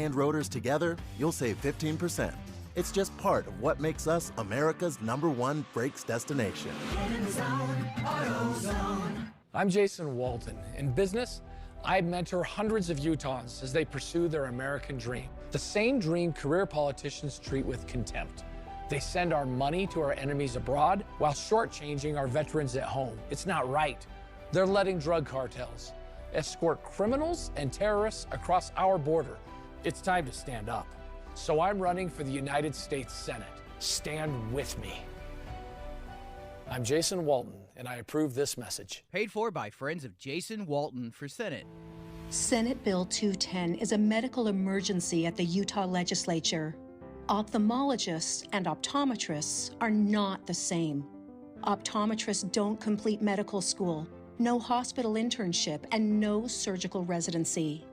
and rotors together, you'll save 15%. It's just part of what makes us America's #1 brakes destination. Get in the zone, AutoZone. I'm Jason Walton. In business, I mentor hundreds of Utahns as they pursue their American dream. The same dream career politicians treat with contempt. They send our money to our enemies abroad while shortchanging our veterans at home. It's not right. They're letting drug cartels escort criminals and terrorists across our border. It's time to stand up. So I'm running for the United States Senate. Stand with me. I'm Jason Walton, and I approve this message. Paid for by friends of Jason Walton for Senate. Senate Bill 210 is a medical emergency at the Utah legislature. Ophthalmologists and optometrists are not the same. Optometrists don't complete medical school, no hospital internship, and no surgical residency.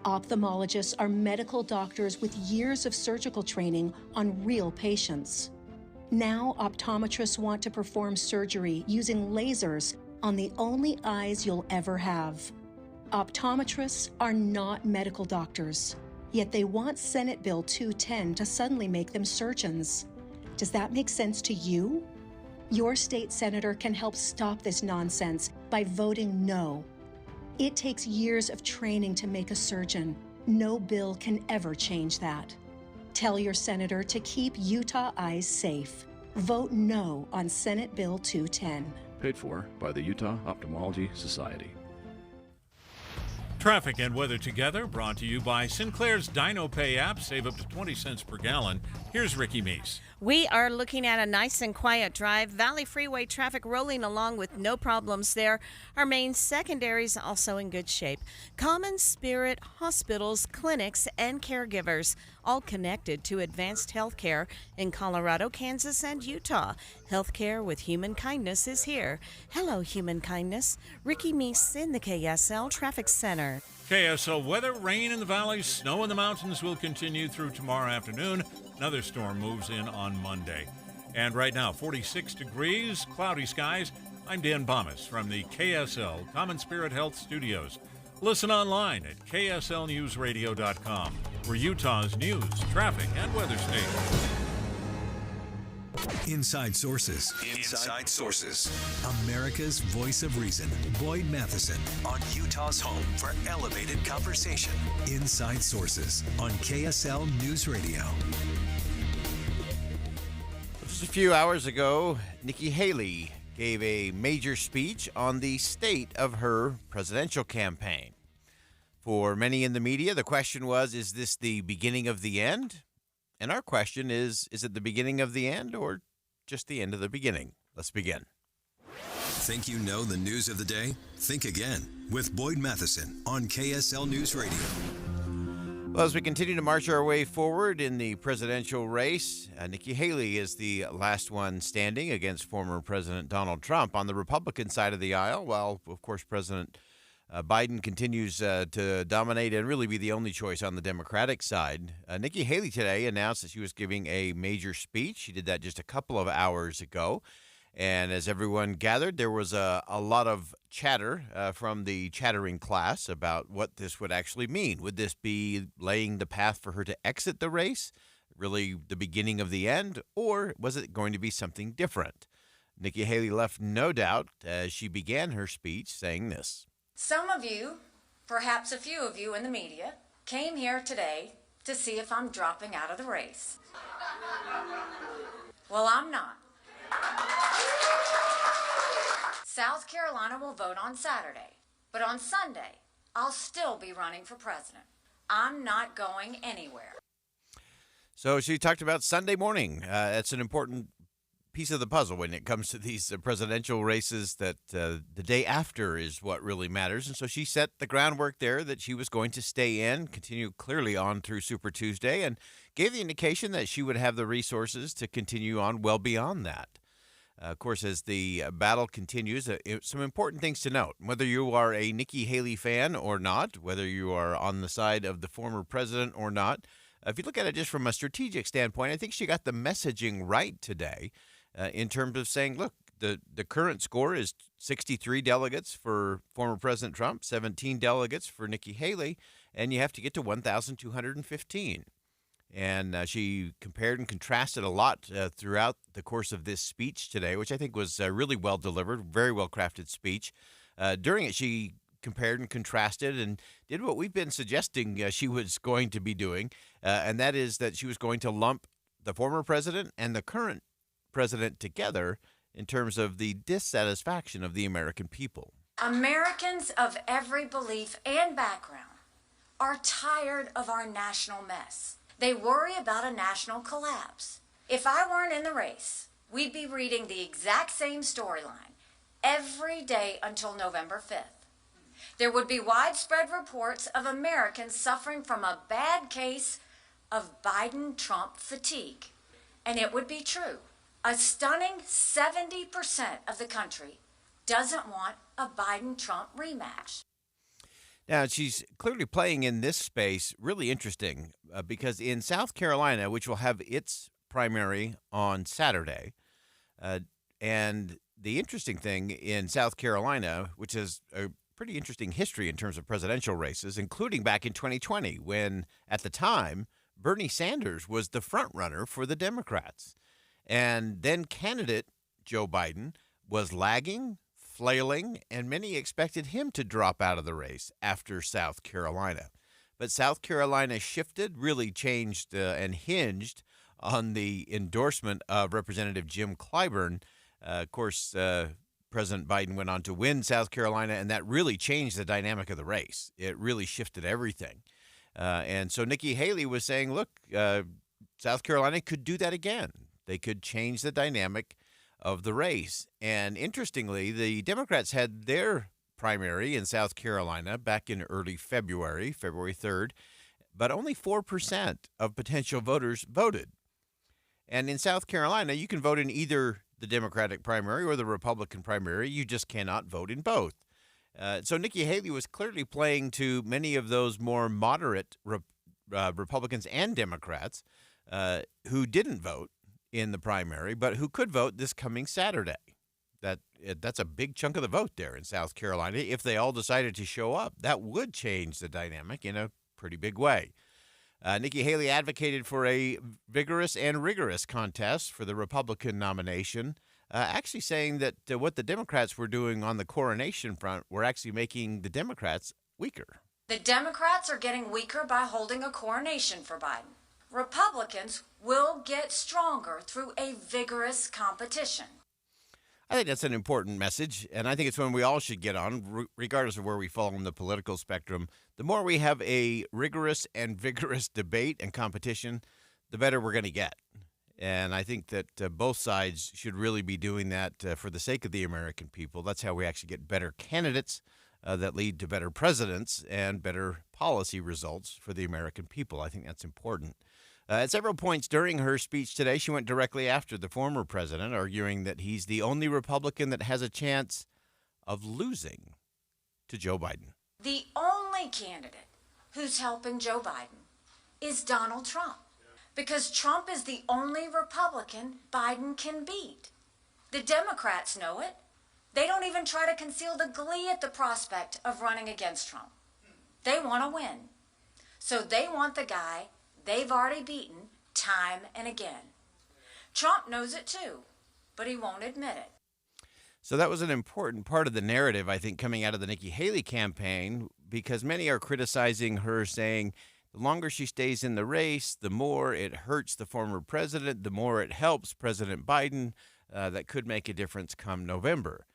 Ophthalmologists are medical doctors with years of surgical training on real patients. Now, optometrists want to perform surgery using lasers on the only eyes you'll ever have. Optometrists are not medical doctors, yet they want Senate Bill 210 to suddenly make them surgeons. Does that make sense to you? Your state senator can help stop this nonsense by voting no. It takes years of training to make a surgeon. No bill can ever change that. Tell your senator to keep Utah eyes safe. Vote no on Senate Bill 210. Paid for by the Utah Ophthalmology Society. Traffic and weather together, brought to you by Sinclair's DinoPay app. Save up to 20 cents per gallon. Here's Ricky Meese. We are looking at a nice and quiet drive. Valley Freeway traffic rolling along with no problems there. Our main secondaries also in good shape. Common Spirit hospitals, clinics, and caregivers, all connected to advanced health care in Colorado, Kansas, and Utah. Healthcare with human kindness is here. Hello, human kindness. Ricky Meese in the KSL Traffic Center. KSL weather, rain in the valleys, snow in the mountains will continue through tomorrow afternoon. Another storm moves in on Monday. And right now, 46 degrees, cloudy skies. I'm Dan Bomas from the KSL Common Spirit Health Studios. Listen online at kslnewsradio.com for Utah's news, traffic, and weather station. Inside Sources. Inside Sources. America's voice of reason. Boyd Matheson on Utah's home for elevated conversation. Inside Sources on KSL News Radio. Just a few hours ago, Nikki Haley gave a major speech on the state of her presidential campaign. For many in the media, the question was, is this the beginning of the end? And our question is it the beginning of the end or just the end of the beginning? Let's begin. Think you know the news of the day? Think again with Boyd Matheson on KSL News Radio. Well, as we continue to march our way forward in the presidential race, Nikki Haley is the last one standing against former President Donald Trump on the Republican side of the aisle, while, of course, President Biden continues to dominate and really be the only choice on the Democratic side. Nikki Haley today announced that she was giving a major speech. She did that just a couple of hours ago. And as everyone gathered, there was a lot of chatter from the chattering class about what this would actually mean. Would this be laying the path for her to exit the race, really the beginning of the end, or was it going to be something different? Nikki Haley left no doubt as she began her speech saying this. Some of you, perhaps a few of you in the media, came here today to see if I'm dropping out of the race. Well, I'm not. South Carolina will vote on Saturday, but on Sunday, I'll still be running for president. I'm not going anywhere. So she talked about Sunday morning. That's an important piece of the puzzle when it comes to these presidential races, that the day after is what really matters. And so she set the groundwork there that she was going to stay in, continue clearly on through Super Tuesday, and gave the indication that she would have the resources to continue on well beyond that. Of course, as the battle continues, some important things to note. Whether you are a Nikki Haley fan or not, whether you are on the side of the former president or not, if you look at it just from a strategic standpoint, I think she got the messaging right today in terms of saying, look, the current score is 63 delegates for former President Trump, 17 delegates for Nikki Haley, and you have to get to 1,215. And she compared and contrasted a lot throughout the course of this speech today, which I think was really well delivered, very well crafted speech. During it, she compared and contrasted and did what we've been suggesting she was going to be doing, and that is that she was going to lump the former president and the current president together in terms of the dissatisfaction of the American people. Americans of every belief and background are tired of our national mess. They worry about a national collapse. If I weren't in the race, we'd be reading the exact same storyline every day until November 5th. There would be widespread reports of Americans suffering from a bad case of Biden-Trump fatigue. And it would be true. A stunning 70% of the country doesn't want a Biden-Trump rematch. Now, she's clearly playing in this space really interesting because in South Carolina, which will have its primary on Saturday, and the interesting thing in South Carolina, which has a pretty interesting history in terms of presidential races, including back in 2020 when, at the time, Bernie Sanders was the front runner for the Democrats. And then candidate Joe Biden was lagging, flailing, and many expected him to drop out of the race after South Carolina. But South Carolina shifted, really changed and hinged on the endorsement of Representative Jim Clyburn. Of course, President Biden went on to win South Carolina, and that really changed the dynamic of the race. It really shifted everything. And so Nikki Haley was saying, look, South Carolina could do that again. They could change the dynamic of the race. And interestingly, the Democrats had their primary in South Carolina back in early February 3rd, but only 4% of potential voters voted. And in South Carolina, you can vote in either the Democratic primary or the Republican primary. You just cannot vote in both. So Nikki Haley was clearly playing to many of those more moderate Republicans and Democrats who didn't vote in the primary, but who could vote this coming Saturday. That's a big chunk of the vote there in South Carolina. If they all decided to show up, that would change the dynamic in a pretty big way. Nikki Haley advocated for a vigorous and rigorous contest for the Republican nomination, actually saying that what the Democrats were doing on the coronation front were actually making the Democrats weaker. The Democrats are getting weaker by holding a coronation for Biden. Republicans will get stronger through a vigorous competition. I think that's an important message, and I think it's one we all should get on, regardless of where we fall on the political spectrum. The more we have a rigorous and vigorous debate and competition, the better we're going to get. And I think that both sides should really be doing that for the sake of the American people. That's how we actually get better candidates that lead to better presidents and better policy results for the American people. I think that's important. At several points during her speech today, she went directly after the former president, arguing that he's the only Republican that has a chance of losing to Joe Biden. The only candidate who's helping Joe Biden is Donald Trump, because Trump is the only Republican Biden can beat. The Democrats know it. They don't even try to conceal the glee at the prospect of running against Trump. They want to win. So they want the guy they've already beaten time and again. Trump knows it too, but he won't admit it. So that was an important part of the narrative, I think, coming out of the Nikki Haley campaign, because many are criticizing her, saying the longer she stays in the race, the more it hurts the former president, the more it helps President Biden. That could make a difference come November.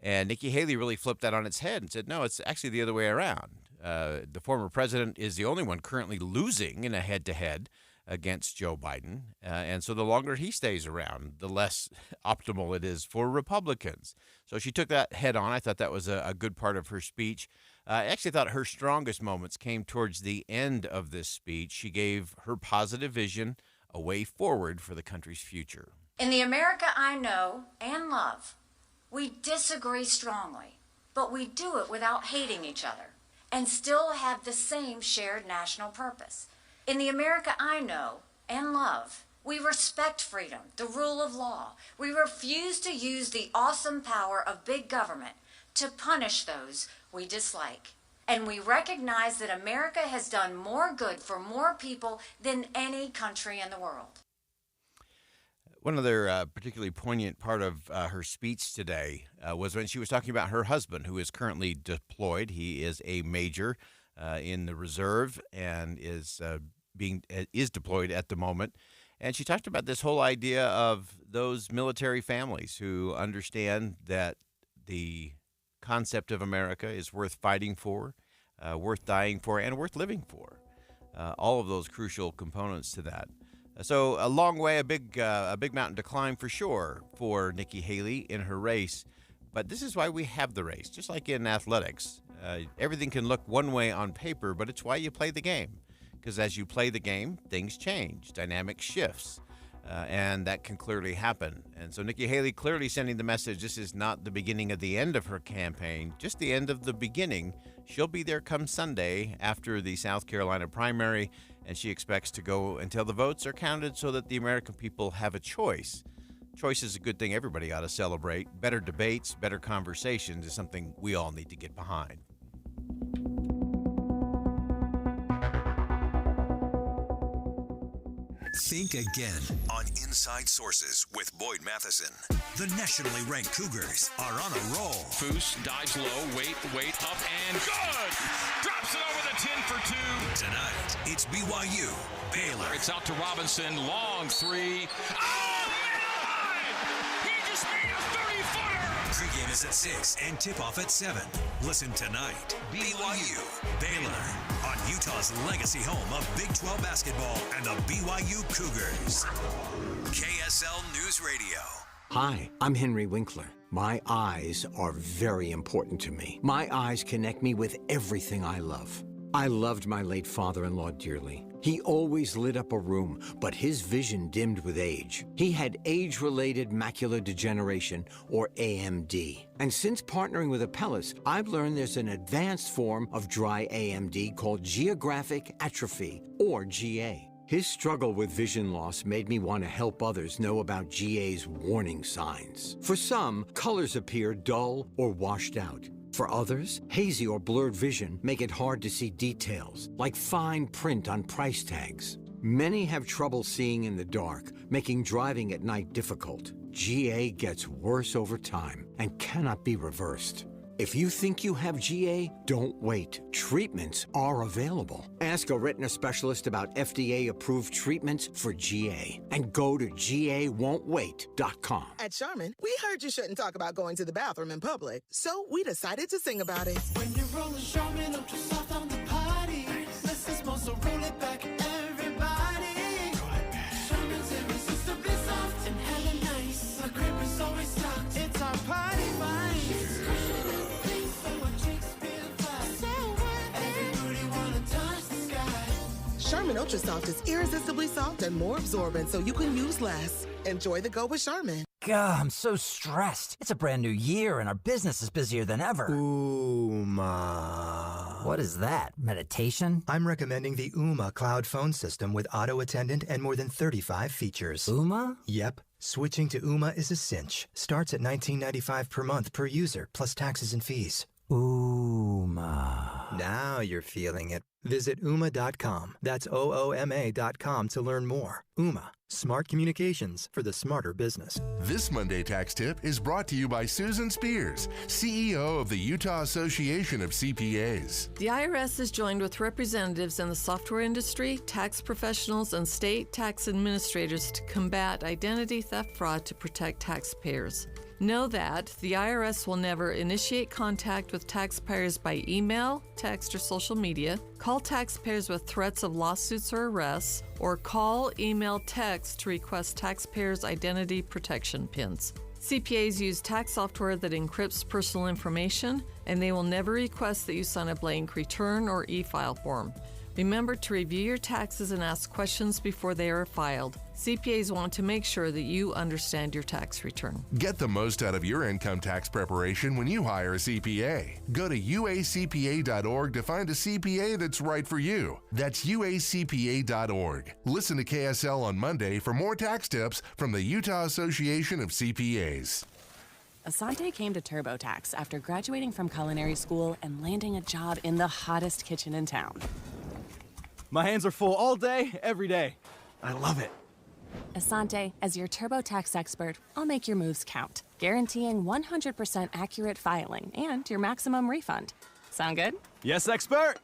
And Nikki Haley really flipped that on its head and said, no, it's actually the other way around. The former president is the only one currently losing in a head-to-head against Joe Biden. And so the longer he stays around, the less optimal it is for Republicans. So she took that head on. I thought that was a good part of her speech. I actually thought her strongest moments came towards the end of this speech. She gave her positive vision, a way forward for the country's future. In the America I know and love, we disagree strongly, but we do it without hating each other and still have the same shared national purpose. In the America I know and love, we respect freedom, the rule of law. We refuse to use the awesome power of big government to punish those we dislike. and we recognize that America has done more good for more people than any country in the world. One other particularly poignant part of her speech today was when she was talking about her husband, who is currently deployed. He is a major in the reserve and is deployed at the moment. And she talked about this whole idea of those military families who understand that the concept of America is worth fighting for, worth dying for, and worth living for. All of those crucial components to that. So a long way, a big mountain to climb for sure for Nikki Haley in her race. But this is why we have the race. Just like in athletics, everything can look one way on paper, but it's why you play the game. Because as you play the game, things change, dynamic shifts, and that can clearly happen. And so Nikki Haley clearly sending the message, this is not the beginning of the end of her campaign, just the end of the beginning. She'll be there come Sunday after the South Carolina primary, and she expects to go until the votes are counted so that the American people have a choice. Choice is a good thing everybody ought to celebrate. Better debates, better conversations is something we all need to get behind. Think again on Inside Sources with Boyd Matheson. The nationally ranked Cougars are on a roll. Foose dives low, wait, up, and good! Drops it over the 10 for 2. Tonight, it's BYU, Baylor. It's out to Robinson, long three. Oh, man! He just made a 30-footer! Pregame is at 6 and tip-off at 7. Listen tonight, BYU, Baylor, on Utah's legacy home of Big 12 basketball and the BYU Cougars. KSL News Radio. Hi, I'm Henry Winkler. My eyes are very important to me. My eyes connect me with everything I love. I loved my late father-in-law dearly. He always lit up a room, but his vision dimmed with age. He had age-related macular degeneration, or AMD. And since partnering with Apellis, I've learned there's an advanced form of dry AMD called geographic atrophy, or GA. His struggle with vision loss made me want to help others know about GA's warning signs. For some, colors appear dull or washed out. For others, hazy or blurred vision make it hard to see details, like fine print on price tags. Many have trouble seeing in the dark, making driving at night difficult. GA gets worse over time and cannot be reversed. If you think you have GA, don't wait. Treatments are available. Ask a retina specialist about FDA-approved treatments for GA and go to GAWon'tWait.com. At Charmin, we heard you shouldn't talk about going to the bathroom in public, so we decided to sing about it. When you're rolling Charmin, ultra soft on the potty. Less is more, so roll it back, everybody. Charmin's irresistibly soft and hella nice. The crib is always stocked. It's our party vibe. Charmin Ultra Soft is irresistibly soft and more absorbent, so you can use less. Enjoy the go with Charmin. God, I'm so stressed. It's a brand new year and our business is busier than ever. Ooma. What is that? Meditation? I'm recommending the Ooma cloud phone system with auto attendant and more than 35 features. Ooma? Yep. Switching to Ooma is a cinch. Starts at $19.95 per month per user, plus taxes and fees. Ooma. Now you're feeling it. Visit Ooma.com. That's OOMA.com to learn more. Ooma. Smart communications for the smarter business. This Monday Tax Tip is brought to you by Susan Spears, CEO of the Utah Association of CPAs. The IRS has joined with representatives in the software industry, tax professionals, and state tax administrators to combat identity theft fraud to protect taxpayers. Know that the IRS will never initiate contact with taxpayers by email, text, or social media, call taxpayers with threats of lawsuits or arrests, or call, email, text to request taxpayers' identity protection pins. CPAs use tax software that encrypts personal information, and they will never request that you sign a blank return or e-file form. Remember to review your taxes and ask questions before they are filed. CPAs want to make sure that you understand your tax return. Get the most out of your income tax preparation when you hire a CPA. Go to uacpa.org to find a CPA that's right for you. That's uacpa.org. Listen to KSL on Monday for more tax tips from the Utah Association of CPAs. Asante came to TurboTax after graduating from culinary school and landing a job in the hottest kitchen in town. My hands are full all day, every day. I love it. Asante, as your TurboTax expert, I'll make your moves count, guaranteeing 100% accurate filing and your maximum refund. Sound good? Yes, expert!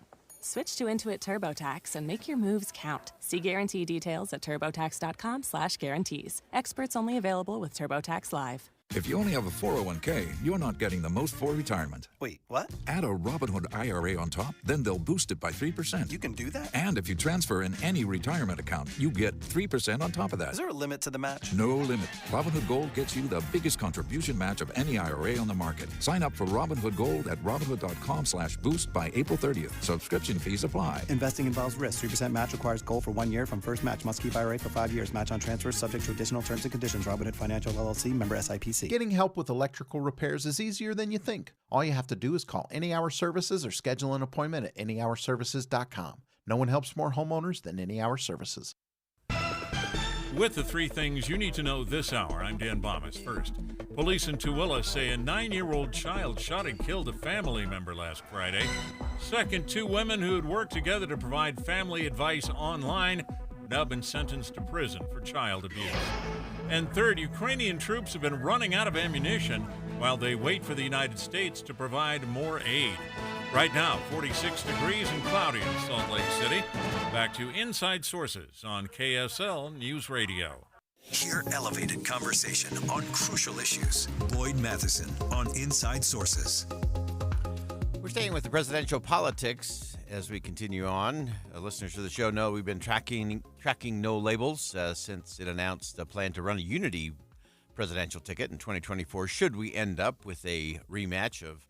Switch to Intuit TurboTax and make your moves count. See guarantee details at turbotax.com/guarantees. Experts only available with TurboTax Live. If you only have a 401k, you're not getting the most for retirement. Wait, what? Add a Robinhood IRA on top, then they'll boost it by 3%. You can do that? And if you transfer in any retirement account, you get 3% on top of that. Is there a limit to the match? No limit. Robinhood Gold gets you the biggest contribution match of any IRA on the market. Sign up for Robinhood Gold at Robinhood.com/boost by April 30th. Subscription fees apply. Investing involves risk. 3% match requires gold for 1 year from first match. Must keep IRA for 5 years. Match on transfers subject to additional terms and conditions. Robinhood Financial LLC, member SIPC. Getting help with electrical repairs is easier than you think. All you have to do is call Any Hour Services or schedule an appointment at anyhourservices.com. No one helps more homeowners than Any Hour Services. With the 3 things you need to know this hour, I'm Dan Bomas. First, police in Tooele say a 9-year-old child shot and killed a family member last Friday. Second, 2 women who had worked together to provide family advice online now been sentenced to prison for child abuse. And third, Ukrainian troops have been running out of ammunition while they wait for the United States to provide more aid. Right now, 46 degrees and cloudy in Salt Lake City. Back to Inside Sources on KSL News Radio. Hear elevated conversation on crucial issues. Boyd Matheson on Inside Sources. We're staying with the presidential politics as we continue on. Listeners to the show know we've been tracking No Labels since it announced a plan to run a unity presidential ticket in 2024 should we end up with a rematch of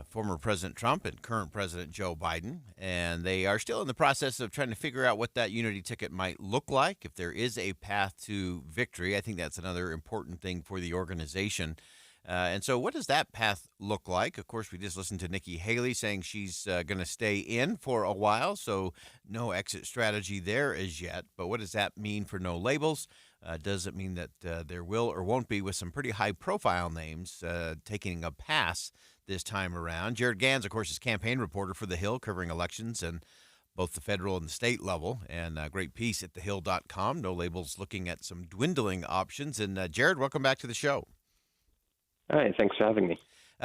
former President Trump and current President Joe Biden. And they are still in the process of trying to figure out what that unity ticket might look like, if there is a path to victory. I think that's another important thing for the organization. And so what does that path look like? Of course, we just listened to Nikki Haley saying she's going to stay in for a while, so no exit strategy there as yet. But what does that mean for No Labels? Does it mean that there will or won't be, with some pretty high-profile names, taking a pass this time around? Jared Gans, of course, is campaign reporter for The Hill, covering elections and both the federal and the state level, and a great piece at thehill.com. No Labels looking at some dwindling options. And Jared, welcome back to the show. Hi, thanks for having me.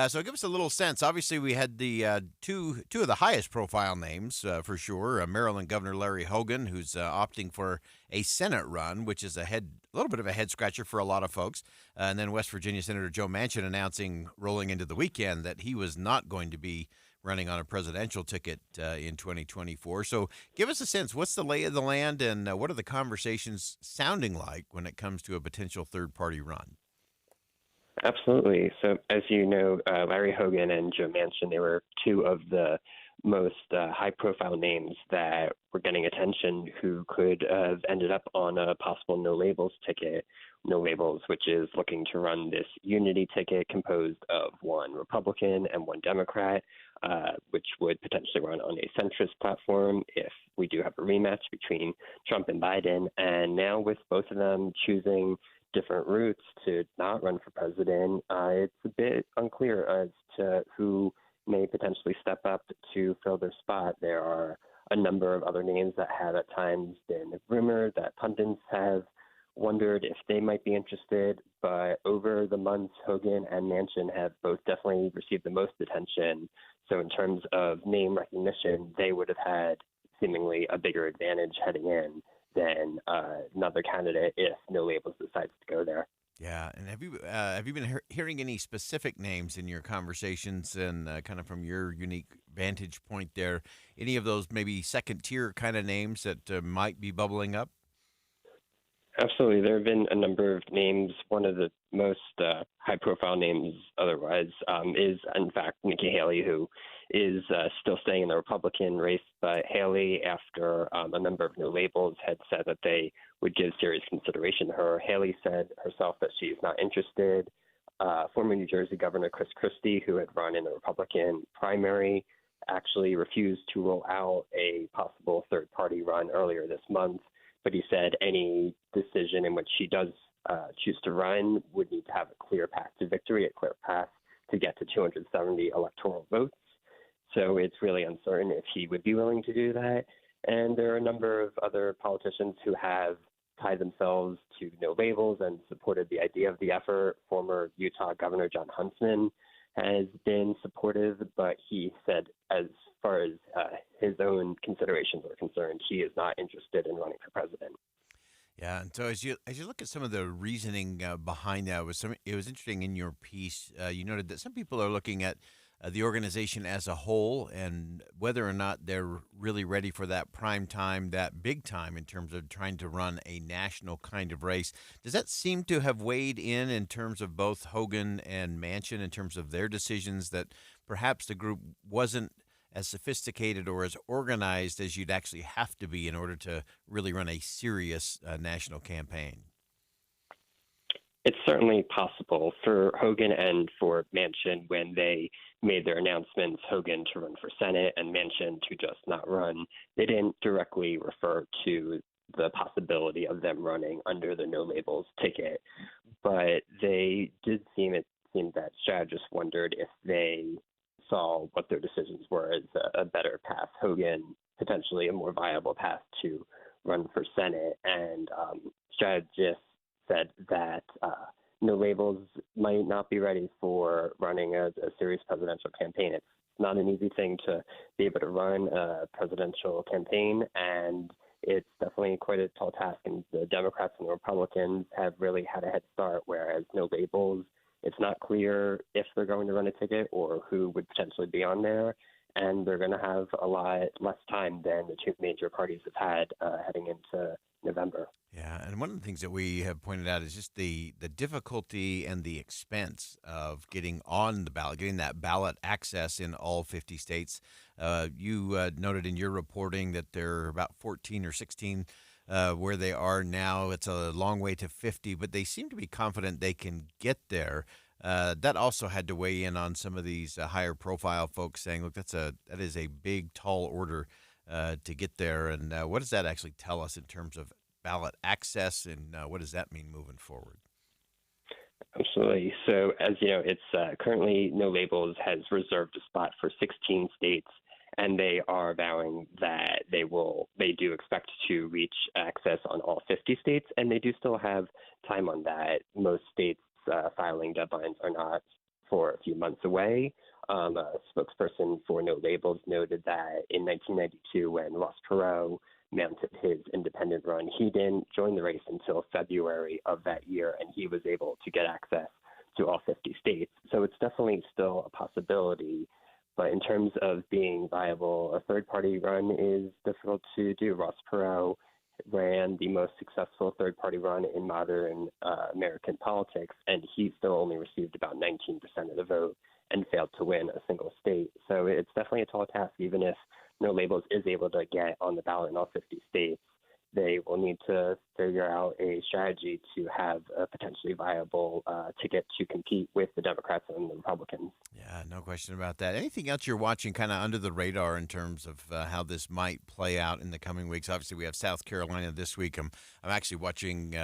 So give us a little sense. Obviously, we had the two of the highest profile names for sure. Maryland Governor Larry Hogan, who's opting for a Senate run, which is a little bit of a head scratcher for a lot of folks. And then West Virginia Senator Joe Manchin announcing rolling into the weekend that he was not going to be running on a presidential ticket in 2024. So give us a sense. What's the lay of the land, and what are the conversations sounding like when it comes to a potential third-party run? Absolutely. So, as you know, Larry Hogan and Joe Manchin, they were two of the most high-profile names that were getting attention who could have ended up on a possible No Labels ticket. No Labels, which is looking to run this unity ticket composed of one Republican and one Democrat, which would potentially run on a centrist platform if we do have a rematch between Trump and Biden. And now with both of them choosing different routes to not run for president, it's a bit unclear as to who may potentially step up to fill their spot. There are a number of other names that have at times been rumored that pundits have wondered if they might be interested, but over the months, Hogan and Manchin have both definitely received the most attention. So in terms of name recognition, they would have had seemingly a bigger advantage heading in than another candidate if No Labels decides to go there. Yeah, and have you been hearing any specific names in your conversations, and kind of from your unique vantage point there, any of those maybe second tier kind of names that might be bubbling up? Absolutely. There have been a number of names. One of the most high-profile names otherwise is, in fact, Nikki Haley, who is still staying in the Republican race. But Haley, after a member of No Labels had said that they would give serious consideration to her, Haley said herself that she is not interested. Former New Jersey Governor Chris Christie, who had run in the Republican primary, actually refused to roll out a possible third-party run earlier this month. But he said any decision in which she does choose to run would need to have a clear path to victory, a clear path to get to 270 electoral votes. So it's really uncertain if he would be willing to do that. And there are a number of other politicians who have tied themselves to no labels and supported the idea of the effort. Former Utah Governor John Huntsman has been supportive, but he said as far as his own considerations are concerned, he is not interested in running for president. Yeah, and so as you look at some of the reasoning behind that, it was interesting in your piece. You noted that some people are looking at the organization as a whole and whether or not they're really ready for that prime time, that big time in terms of trying to run a national kind of race. Does that seem to have weighed in terms of both Hogan and Manchin in terms of their decisions, that perhaps the group wasn't as sophisticated or as organized as you'd actually have to be in order to really run a serious national campaign? It's certainly possible for Hogan and for Manchin when they made their announcements, Hogan to run for Senate and Manchin to just not run. They didn't directly refer to the possibility of them running under the no labels ticket, but they did it seemed that strategists wondered if they saw what their decisions were as a better path. Hogan, potentially a more viable path to run for Senate, and strategists said that no labels might not be ready for running a serious presidential campaign. It's not an easy thing to be able to run a presidential campaign, and it's definitely quite a tall task. And the Democrats and the Republicans have really had a head start, whereas no labels, it's not clear if they're going to run a ticket or who would potentially be on there. And they're going to have a lot less time than the two major parties have had heading into November. Yeah, and one of the things that we have pointed out is just the difficulty and the expense of getting on the ballot, getting that ballot access in all 50 states. You noted in your reporting that there are about 14 or 16 where they are now. It's a long way to 50, but they seem to be confident they can get there. That also had to weigh in on some of these higher profile folks saying, look, that is a big, tall order to get there. And what does that actually tell us in terms of ballot access, and what does that mean moving forward? Absolutely. So as you know, it's currently No Labels has reserved a spot for 16 states, and they are vowing that they do expect to reach access on all 50 states, and they do still have time on that. Most states' filing deadlines are not for a few months away. A spokesperson for No Labels noted that in 1992, when Ross Perot mounted his independent run, he didn't join the race until February of that year, and he was able to get access to all 50 states. So it's definitely still a possibility. But in terms of being viable, a third-party run is difficult to do. Ross Perot ran the most successful third-party run in modern American politics, and he still only received about 19% of the vote and failed to win a single state. So it's definitely a tall task. Even if No Labels is able to get on the ballot in all 50 states, they will need to figure out a strategy to have a potentially viable ticket to compete with the Democrats and the Republicans. Yeah, no question about that. Anything else you're watching kind of under the radar in terms of how this might play out in the coming weeks? Obviously, we have South Carolina this week. I'm actually watching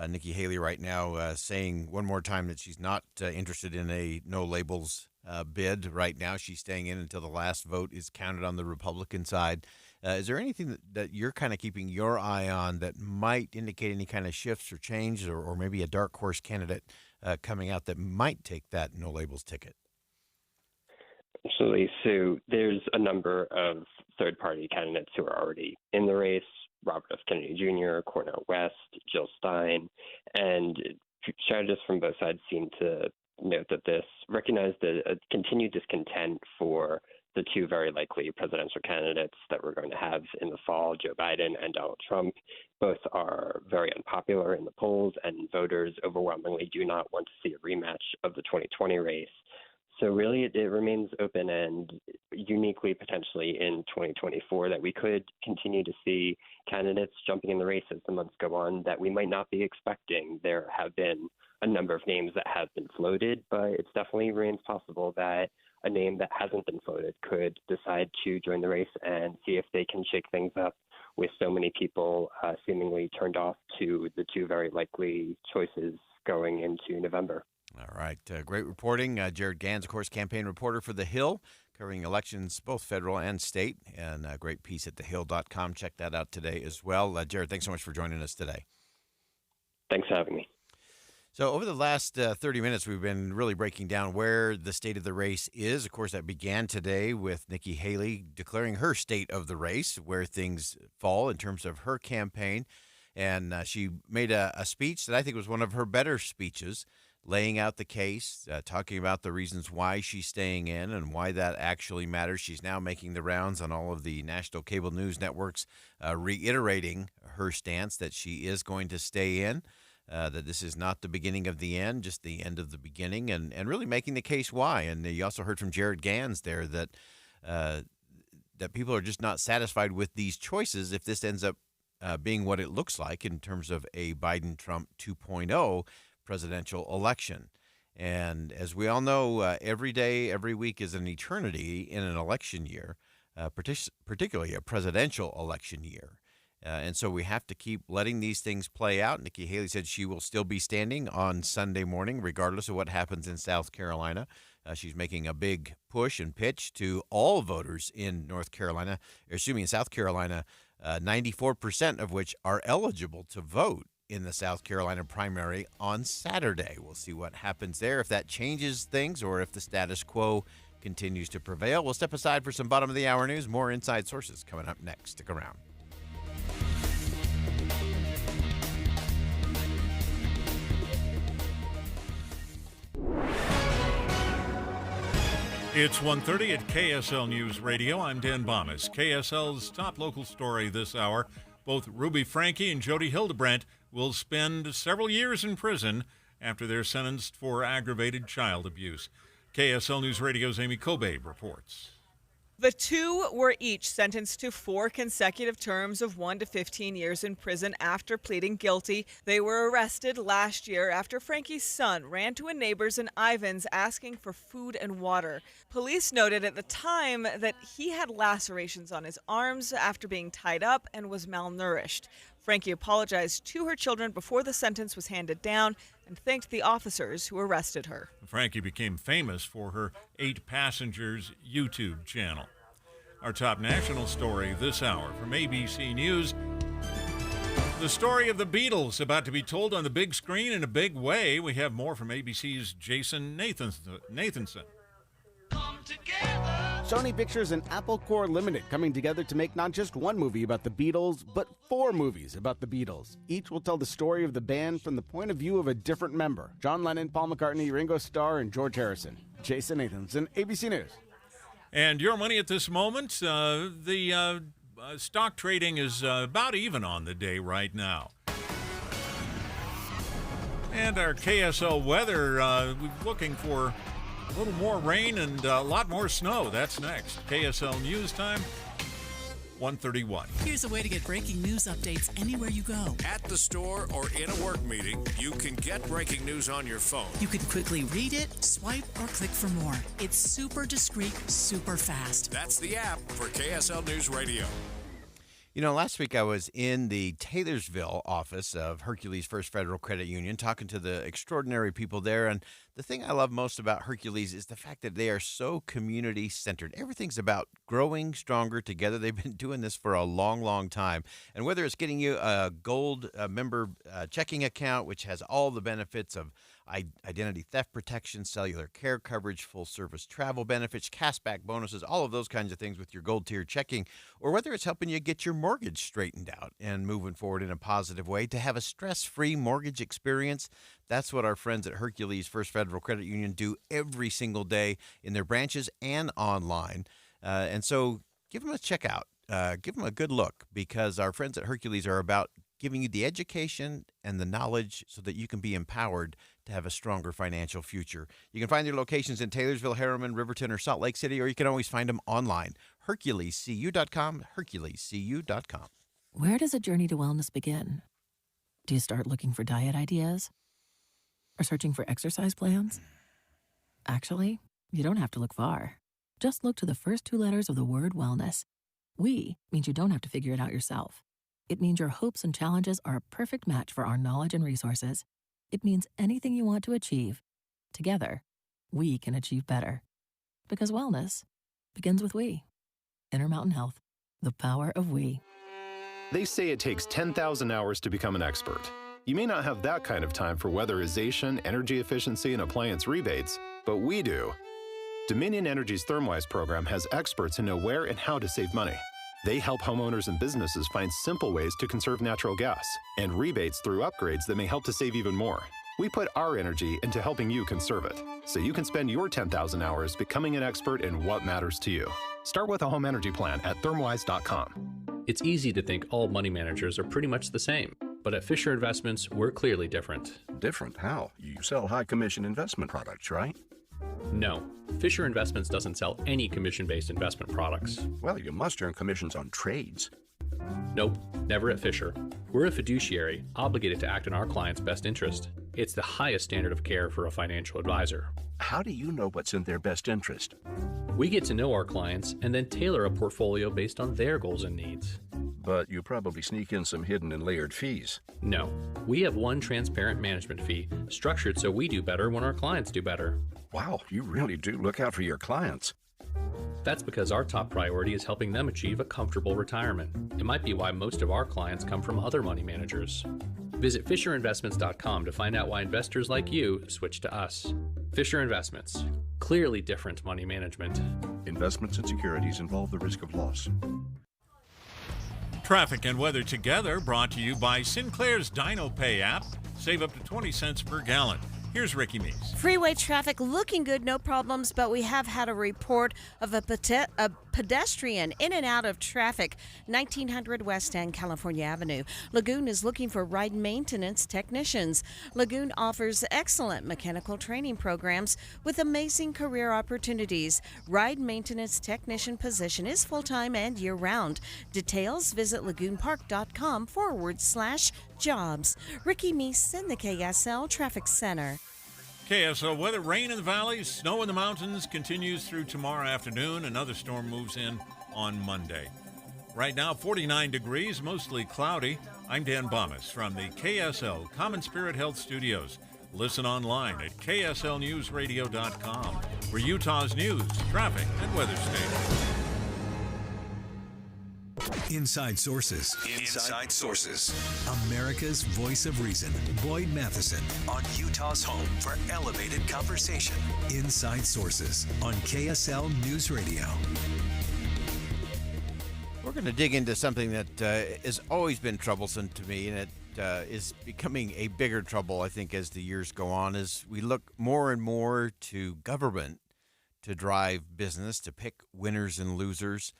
Nikki Haley right now saying one more time that she's not interested in a no labels bid right now. She's staying in until the last vote is counted on the Republican side. Is there anything that you're kind of keeping your eye on that might indicate any kind of shifts or change, or maybe a dark horse candidate coming out that might take that no labels ticket? Absolutely. So there's a number of third-party candidates who are already in the race. Robert F. Kennedy Jr., Cornel West, Jill Stein, and strategists from both sides seem to note that this recognized a continued discontent for the two very likely presidential candidates that we're going to have in the fall, Joe Biden and Donald Trump. Both are very unpopular in the polls, and voters overwhelmingly do not want to see a rematch of the 2020 race. So really, it remains open, and uniquely potentially in 2024 that we could continue to see candidates jumping in the race as the months go on that we might not be expecting. There have been a number of names that have been floated, but it's definitely remains possible that a name that hasn't been floated could decide to join the race and see if they can shake things up with so many people seemingly turned off to the two very likely choices going into November. All right. Great reporting. Jared Gans, of course, campaign reporter for The Hill, covering elections, both federal and state, and a great piece at thehill.com. Check that out today as well. Jared, thanks so much for joining us today. Thanks for having me. So over the last 30 minutes, we've been really breaking down where the state of the race is. Of course, that began today with Nikki Haley declaring her state of the race, where things fall in terms of her campaign. And she made a speech that I think was one of her better speeches, laying out the case, talking about the reasons why she's staying in and why that actually matters. She's now making the rounds on all of the national cable news networks, reiterating her stance that she is going to stay in. That this is not the beginning of the end, just the end of the beginning, and really making the case why. And you also heard from Jared Gans there that that people are just not satisfied with these choices if this ends up being what it looks like in terms of a Biden-Trump 2.0 presidential election. And as we all know, every day, every week is an eternity in an election year, particularly a presidential election year. And so we have to keep letting these things play out. Nikki Haley said she will still be standing on Sunday morning, regardless of what happens in South Carolina. She's making a big push and pitch to all voters in South Carolina, 94% of which are eligible to vote in the South Carolina primary on Saturday. We'll see what happens there, if that changes things or if the status quo continues to prevail. We'll step aside for some bottom of the hour news. More Inside Sources coming up next. Stick around. It's 1:30 at KSL News Radio. I'm Dan Bomis. KSL's top local story this hour. Both Ruby Frankie and Jody Hildebrandt will spend several years in prison after they're sentenced for aggravated child abuse. KSL News Radio's Amy Kobe reports. The two were each sentenced to 4 consecutive terms of 1 to 15 years in prison after pleading guilty. They were arrested last year after Frankie's son ran to a neighbor's in Ivins asking for food and water. Police noted at the time that he had lacerations on his arms after being tied up and was malnourished. Frankie apologized to her children before the sentence was handed down and thanked the officers who arrested her. Frankie became famous for her 8 Passengers YouTube channel. Our top national story this hour from ABC News. The story of the Beatles about to be told on the big screen in a big way. We have more from ABC's Jason Nathanson. Sony Pictures and Apple Corps Limited coming together to make not just one movie about the Beatles, but 4 movies about the Beatles. Each will tell the story of the band from the point of view of a different member. John Lennon, Paul McCartney, Ringo Starr, and George Harrison. Jason Nathanson, ABC News. And your money at this moment, the stock trading is about even on the day right now. And our KSL weather, we're looking for a little more rain and a lot more snow. That's next. KSL News Time, 1:31. Here's a way to get breaking news updates anywhere you go. At the store or in a work meeting, you can get breaking news on your phone. You can quickly read it, swipe, or click for more. It's super discreet, super fast. That's the app for KSL News Radio. You know, last week I was in the Taylorsville office of Hercules First Federal Credit Union talking to the extraordinary people there. And the thing I love most about Hercules is the fact that they are so community-centered. Everything's about growing stronger together. They've been doing this for a long, long time. And whether it's getting you a gold member checking account, which has all the benefits of identity theft protection, cellular care coverage, full-service travel benefits, cashback bonuses, all of those kinds of things with your gold tier checking, or whether it's helping you get your mortgage straightened out and moving forward in a positive way to have a stress-free mortgage experience. That's what our friends at Hercules First Federal Credit Union do every single day in their branches and online. And so give them a check out. Give them a good look, because our friends at Hercules are about giving you the education and the knowledge so that you can be empowered to have a stronger financial future. You can find their locations in Taylorsville, Harriman, Riverton, or Salt Lake City, or you can always find them online. HerculesCU.com, HerculesCU.com. Where does a journey to wellness begin? Do you start looking for diet ideas? Or searching for exercise plans? Actually, you don't have to look far. Just look to the first 2 letters of the word wellness. We means you don't have to figure it out yourself. It means your hopes and challenges are a perfect match for our knowledge and resources. It means anything you want to achieve, together, we can achieve better. Because wellness begins with we. Intermountain Health, the power of we. They say it takes 10,000 hours to become an expert. You may not have that kind of time for weatherization, energy efficiency, and appliance rebates, but we do. Dominion Energy's ThermWise program has experts who know where and how to save money. They help homeowners and businesses find simple ways to conserve natural gas and rebates through upgrades that may help to save even more. We put our energy into helping you conserve it, so you can spend your 10,000 hours becoming an expert in what matters to you. Start with a home energy plan at thermwise.com. It's easy to think all money managers are pretty much the same, but at Fisher Investments, we're clearly different. Different? How? You sell high-commission investment products, right? No, Fisher Investments doesn't sell any commission-based investment products. Well, you must earn commissions on trades. Nope, never at Fisher. We're a fiduciary, obligated to act in our client's best interest. It's the highest standard of care for a financial advisor. How do you know what's in their best interest? We get to know our clients and then tailor a portfolio based on their goals and needs. But you probably sneak in some hidden and layered fees. No, we have one transparent management fee, structured so we do better when our clients do better. Wow, you really do look out for your clients. That's because our top priority is helping them achieve a comfortable retirement. It might be why most of our clients come from other money managers. Visit FisherInvestments.com to find out why investors like you switch to us. Fisher Investments. Clearly different money management. Investments and securities involve the risk of loss. Traffic and weather together brought to you by Sinclair's Dino Pay app. Save up to 20 cents per gallon. Here's Ricky Meese. Freeway traffic looking good, no problems, but we have had a report of a pedestrian in and out of traffic, 1900 West End, California Avenue. Lagoon is looking for ride maintenance technicians. Lagoon offers excellent mechanical training programs with amazing career opportunities. Ride maintenance technician position is full-time and year-round. Details, visit lagoonpark.com/jobs. Ricky Meese in the KSL Traffic Center. KSL weather, rain in the valleys, snow in the mountains continues through tomorrow afternoon. Another storm moves in on Monday. Right now, 49 degrees, mostly cloudy. I'm Dan Bomas from the KSL Common Spirit Health Studios. Listen online at kslnewsradio.com for Utah's news, traffic, and weather station. Inside Sources. Inside Sources. America's voice of reason. Boyd Matheson on Utah's home for elevated conversation. Inside Sources on KSL News Radio. We're going to dig into something that has always been troublesome to me, and it is becoming a bigger trouble, I think, as the years go on, as we look more and more to government to drive business, to pick winners and losers.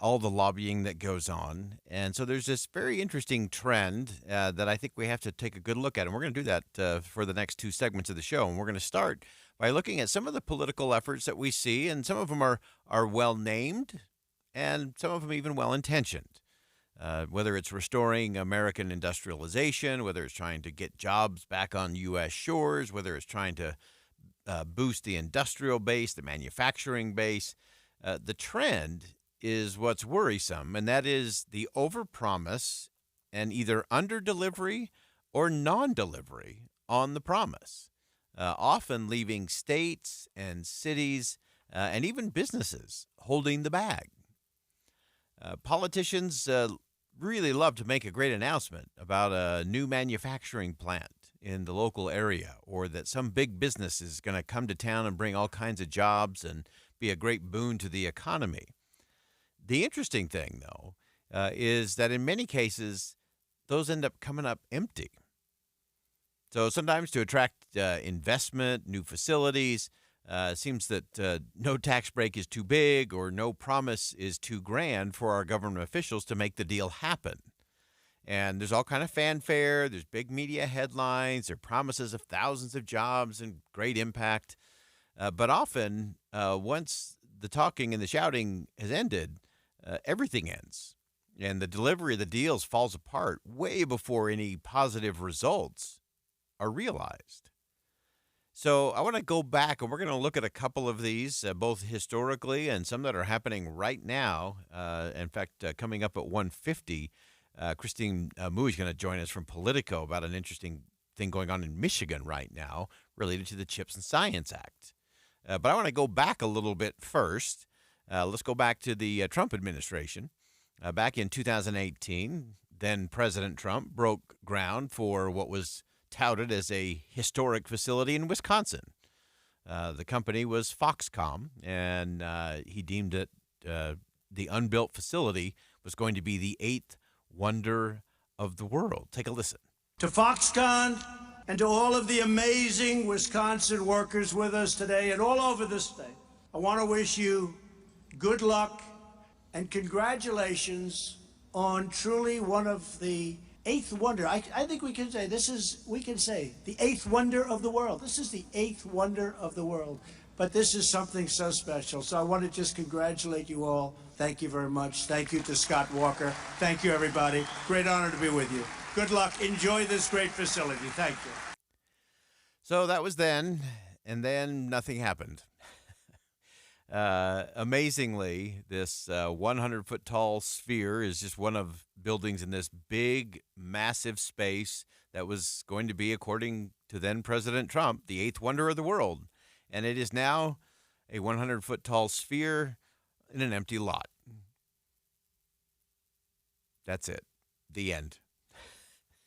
All the lobbying that goes on. And so there's this very interesting trend that I think we have to take a good look at. And we're going to do that for the next two segments of the show. And we're going to start by looking at some of the political efforts that we see. And some of them are well-named and some of them even well-intentioned. Whether it's restoring American industrialization, whether it's trying to get jobs back on U.S. shores, whether it's trying to boost the industrial base, the manufacturing base, the trend is what's worrisome, and that is the overpromise and either under-delivery or non-delivery on the promise, often leaving states and cities and even businesses holding the bag. Politicians really love to make a great announcement about a new manufacturing plant in the local area, or that some big business is going to come to town and bring all kinds of jobs and be a great boon to the economy. The interesting thing, though, is that in many cases, those end up coming up empty. So sometimes to attract investment, new facilities, it seems that no tax break is too big or no promise is too grand for our government officials to make the deal happen. And there's all kind of fanfare, there's big media headlines, there are promises of thousands of jobs and great impact. But often, once the talking and the shouting has ended, everything ends, and the delivery of the deals falls apart way before any positive results are realized. So I want to go back, and we're going to look at a couple of these, both historically and some that are happening right now. In fact, coming up at 1:50, Christine Mui is going to join us from Politico about an interesting thing going on in Michigan right now related to the CHIPS and Science Act. But I want to go back a little bit first. Let's go back to the Trump administration. Back in 2018, then President Trump broke ground for what was touted as a historic facility in Wisconsin. The company was Foxconn, and he deemed it the unbuilt facility was going to be the 8th wonder of the world. Take a listen. To Foxconn and to all of the amazing Wisconsin workers with us today and all over the state, I want to wish you good luck and congratulations on truly one of the 8th wonder. I think we can say the 8th wonder of the world. This is the 8th wonder of the world. But this is something so special. So I want to just congratulate you all. Thank you very much. Thank you to Scott Walker. Thank you, everybody. Great honor to be with you. Good luck. Enjoy this great facility. Thank you. So that was then, and then nothing happened. Amazingly, this 100-foot tall sphere is just one of buildings in this big, massive space that was going to be, according to then President Trump, the 8th wonder of the world. And it is now a 100-foot tall sphere in an empty lot. That's it. The end.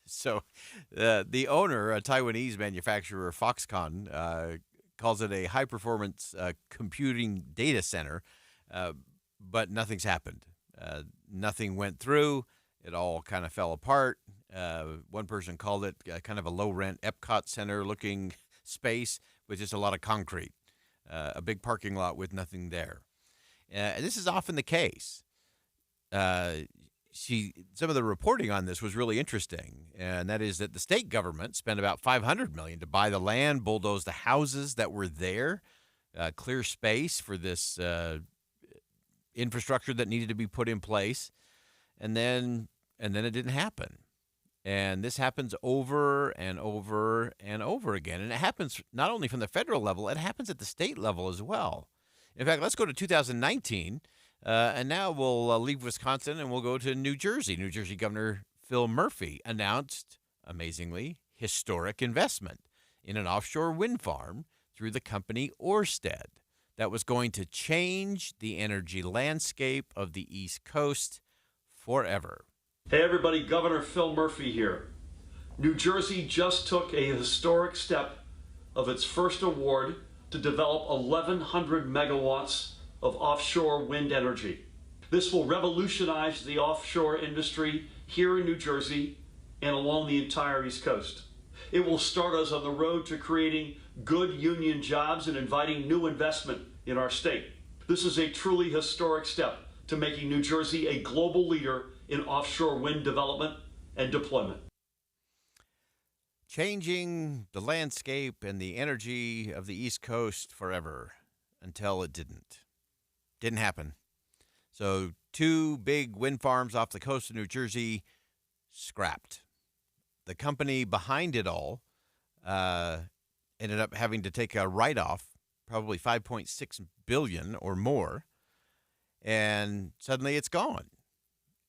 So the owner, a Taiwanese manufacturer, Foxconn, calls it a high-performance computing data center, but nothing's happened. Nothing went through. It all kind of fell apart. One person called it kind of a low-rent Epcot Center-looking space with just a lot of concrete, a big parking lot with nothing there. This is often the case. Some of the reporting on this was really interesting, and that is that the state government spent about $500 million to buy the land, bulldoze the houses that were there, clear space for this infrastructure that needed to be put in place, and then it didn't happen. And this happens over and over and over again, and it happens not only from the federal level, it happens at the state level as well. In fact, let's go to 2019. And now we'll leave Wisconsin and we'll go to New Jersey. New Jersey Governor Phil Murphy announced, amazingly, historic investment in an offshore wind farm through the company Ørsted that was going to change the energy landscape of the East Coast forever. Hey everybody, Governor Phil Murphy here. New Jersey just took a historic step of its first award to develop 1,100 megawatts of offshore wind energy. This will revolutionize the offshore industry here in New Jersey and along the entire East Coast. It will start us on the road to creating good union jobs and inviting new investment in our state. This is a truly historic step to making New Jersey a global leader in offshore wind development and deployment. Changing the landscape and the energy of the East Coast forever until it didn't. Didn't happen. So 2 big wind farms off the coast of New Jersey scrapped. The company behind it all ended up having to take a write-off, probably $5.6 billion or more, and suddenly it's gone.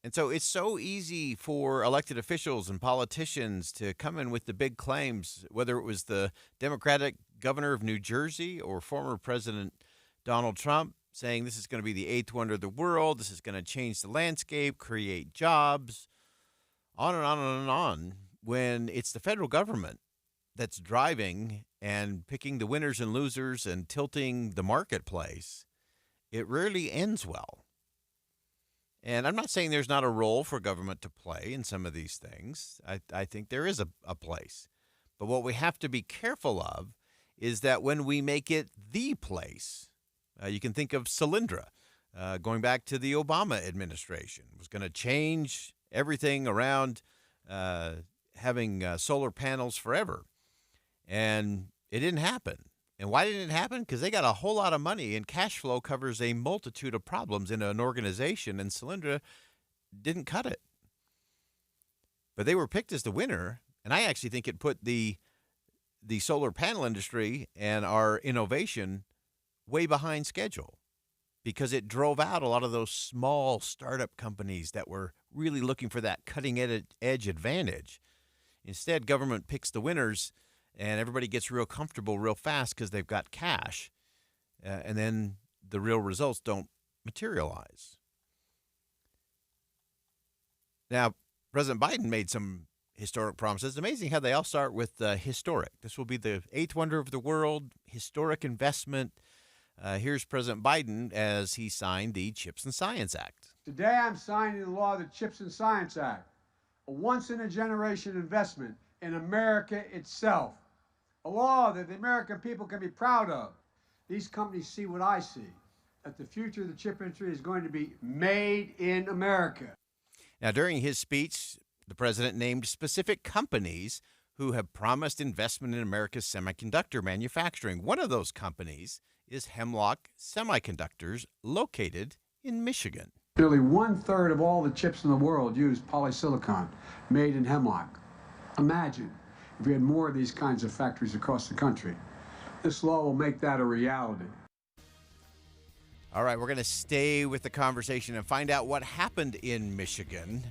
And so it's so easy for elected officials and politicians to come in with the big claims, whether it was the Democratic governor of New Jersey or former President Donald Trump, saying this is going to be the 8th wonder of the world, this is going to change the landscape, create jobs, on and on and on, when it's the federal government that's driving and picking the winners and losers and tilting the marketplace. It rarely ends well. And I'm not saying there's not a role for government to play in some of these things. I think there is a place. But what we have to be careful of is that when we make it the place, you can think of Solyndra, going back to the Obama administration. It was going to change everything around having solar panels forever. And it didn't happen. And why didn't it happen? Because they got a whole lot of money, and cash flow covers a multitude of problems in an organization, and Solyndra didn't cut it. But they were picked as the winner, and I actually think it put the the solar panel industry and our innovation way behind schedule because it drove out a lot of those small startup companies that were really looking for that cutting edge advantage. Instead, government picks the winners and everybody gets real comfortable real fast because they've got cash. And then the real results don't materialize. Now, President Biden made some historic promises. It's amazing how they all start with historic. This will be the eighth wonder of the world, historic investment. Here's President Biden as he signed the CHIPS and Science Act. Today I'm signing the law of the CHIPS and Science Act, a once-in-a-generation investment in America itself, a law that the American people can be proud of. These companies see what I see, that the future of the chip industry is going to be made in America. Now, during his speech, the president named specific companies who have promised investment in America's semiconductor manufacturing. One of those companies is Hemlock Semiconductors, located in Michigan. Nearly 1/3 of all the chips in the world use polysilicon made in Hemlock. Imagine if we had more of these kinds of factories across the country. This law will make that a reality. All right, we're going to stay with the conversation and find out what happened in Michigan,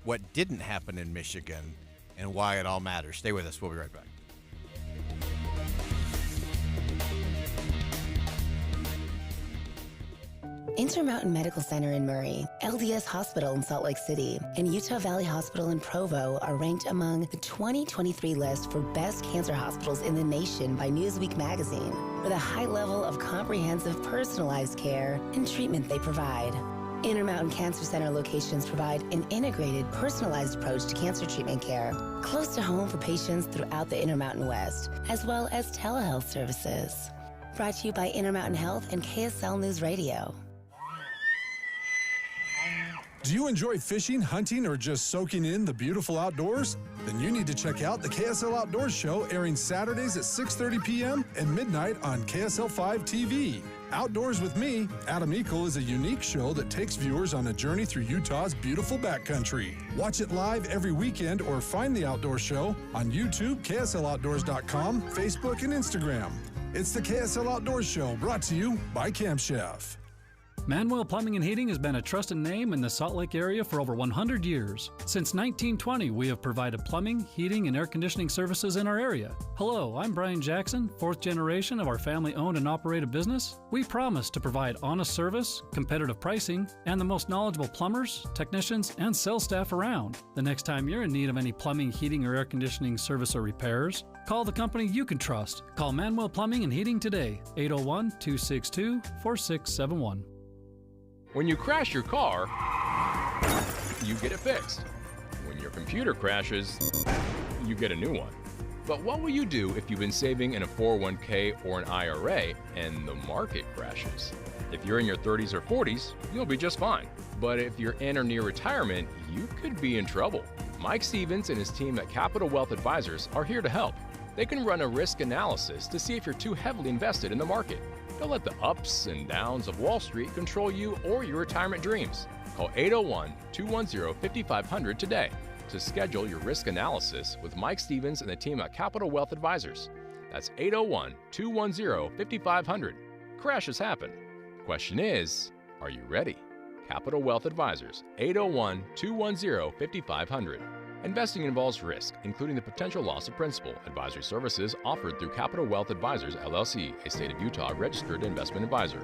what didn't happen in Michigan, and why it all matters. Stay with us. We'll be right back. Intermountain Medical Center in Murray, LDS Hospital in Salt Lake City, and Utah Valley Hospital in Provo are ranked among the 2023 list for best cancer hospitals in the nation by Newsweek magazine, with a high level of comprehensive personalized care and treatment they provide. Intermountain Cancer Center locations provide an integrated, personalized approach to cancer treatment care, close to home for patients throughout the Intermountain West, as well as telehealth services. Brought to you by Intermountain Health and KSL News Radio. Do you enjoy fishing, hunting, or just soaking in the beautiful outdoors? Then you need to check out the KSL Outdoors Show, airing Saturdays at 6:30 p.m. and midnight on KSL5 TV. Outdoors with Me, Adam Eagle, is a unique show that takes viewers on a journey through Utah's beautiful backcountry. Watch it live every weekend or find the Outdoor Show on YouTube, KSLOutdoors.com, Facebook, and Instagram. It's the KSL Outdoors Show, brought to you by Camp Chef. Manuel Plumbing and Heating has been a trusted name in the Salt Lake area for over 100 years. Since 1920, we have provided plumbing, heating, and air conditioning services in our area. Hello, I'm Brian Jackson, fourth generation of our family-owned and operated business. We promise to provide honest service, competitive pricing, and the most knowledgeable plumbers, technicians, and sales staff around. The next time you're in need of any plumbing, heating, or air conditioning service or repairs, call the company you can trust. Call Manuel Plumbing and Heating today, 801-262-4671. When you crash your car, you get it fixed. When your computer crashes, you get a new one. But what will you do if you've been saving in a 401k or an IRA and the market crashes? If you're in your 30s or 40s, you'll be just fine. But if you're in or near retirement, you could be in trouble. Mike Stevens and his team at Capital Wealth Advisors are here to help. They can run a risk analysis to see if you're too heavily invested in the market. Don't let the ups and downs of Wall Street control you or your retirement dreams. Call 801-210-5500 today to schedule your risk analysis with Mike Stevens and the team at Capital Wealth Advisors. That's 801-210-5500. Crashes happen. Question is, are you ready? Capital Wealth Advisors, 801-210-5500. Investing involves risk, including the potential loss of principal. Advisory services offered through Capital Wealth Advisors, LLC, a state of Utah registered investment advisor.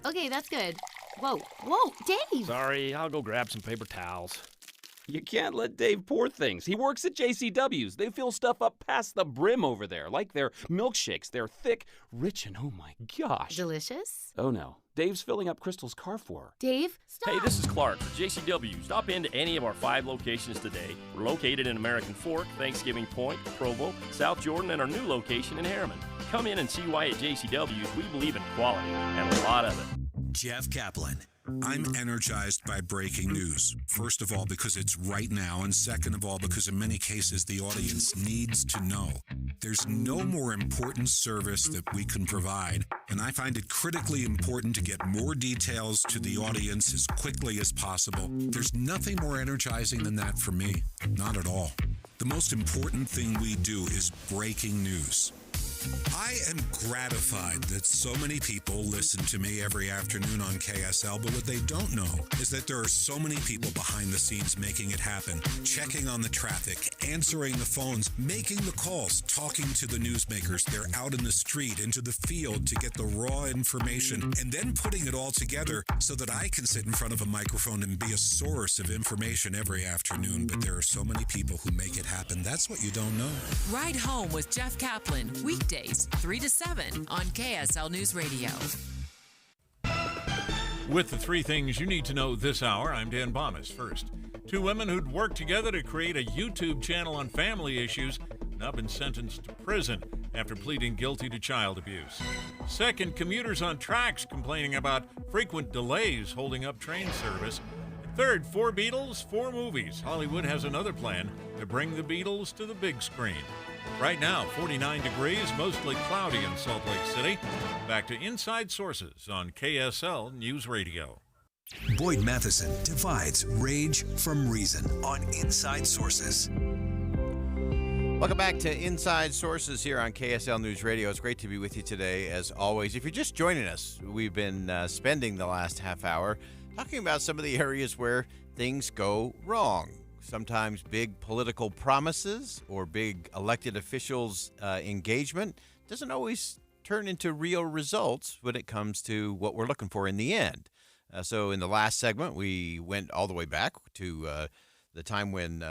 Okay, that's good. Whoa, Dave! Sorry, I'll go grab some paper towels. You can't let Dave pour things. He works at JCW's. They fill stuff up past the brim over there, like their milkshakes. They're thick, rich, and oh my gosh. Delicious? Oh no. Dave's filling up Crystal's car for her. Dave, stop! Hey, this is Clark for JCW. Stop into any of our 5 locations today. We're located in American Fork, Thanksgiving Point, Provo, South Jordan, and our new location in Harriman. Come in and see why at JCW's we believe in quality and a lot of it. Jeff Kaplan. I'm energized by breaking news. First of all, because it's right now, and second of all, because in many cases the audience needs to know. There's no more important service that we can provide, and I find it critically important to get more details to the audience as quickly as possible. There's nothing more energizing than that for me. Not at all. The most important thing we do is breaking news. I am gratified that so many people listen to me every afternoon on KSL, but what they don't know is that there are so many people behind the scenes making it happen, checking on the traffic, answering the phones, making the calls, talking to the newsmakers. They're out in the street, into the field to get the raw information, and then putting it all together so that I can sit in front of a microphone and be a source of information every afternoon. But there are so many people who make it happen. That's what you don't know. Ride Home with Jeff Kaplan, weekdays 3 to 7 on KSL News Radio. With the three things you need to know this hour, I'm Dan Bomas. First, two women who'd worked together to create a YouTube channel on family issues have now been sentenced to prison after pleading guilty to child abuse. Second, commuters on tracks complaining about frequent delays holding up train service. Third, 4 Beatles, 4 movies. Hollywood has another plan to bring the Beatles to the big screen. Right now, 49 degrees, mostly cloudy in Salt Lake City. Back to Inside Sources on KSL News Radio. Boyd Matheson divides rage from reason on Inside Sources. Welcome back to Inside Sources here on KSL News Radio. It's great to be with you today, as always. If you're just joining us, we've been spending the last half hour talking about some of the areas where things go wrong. Sometimes big political promises or big elected officials' engagement doesn't always turn into real results when it comes to what we're looking for in the end. So in the last segment, we went all the way back to the time when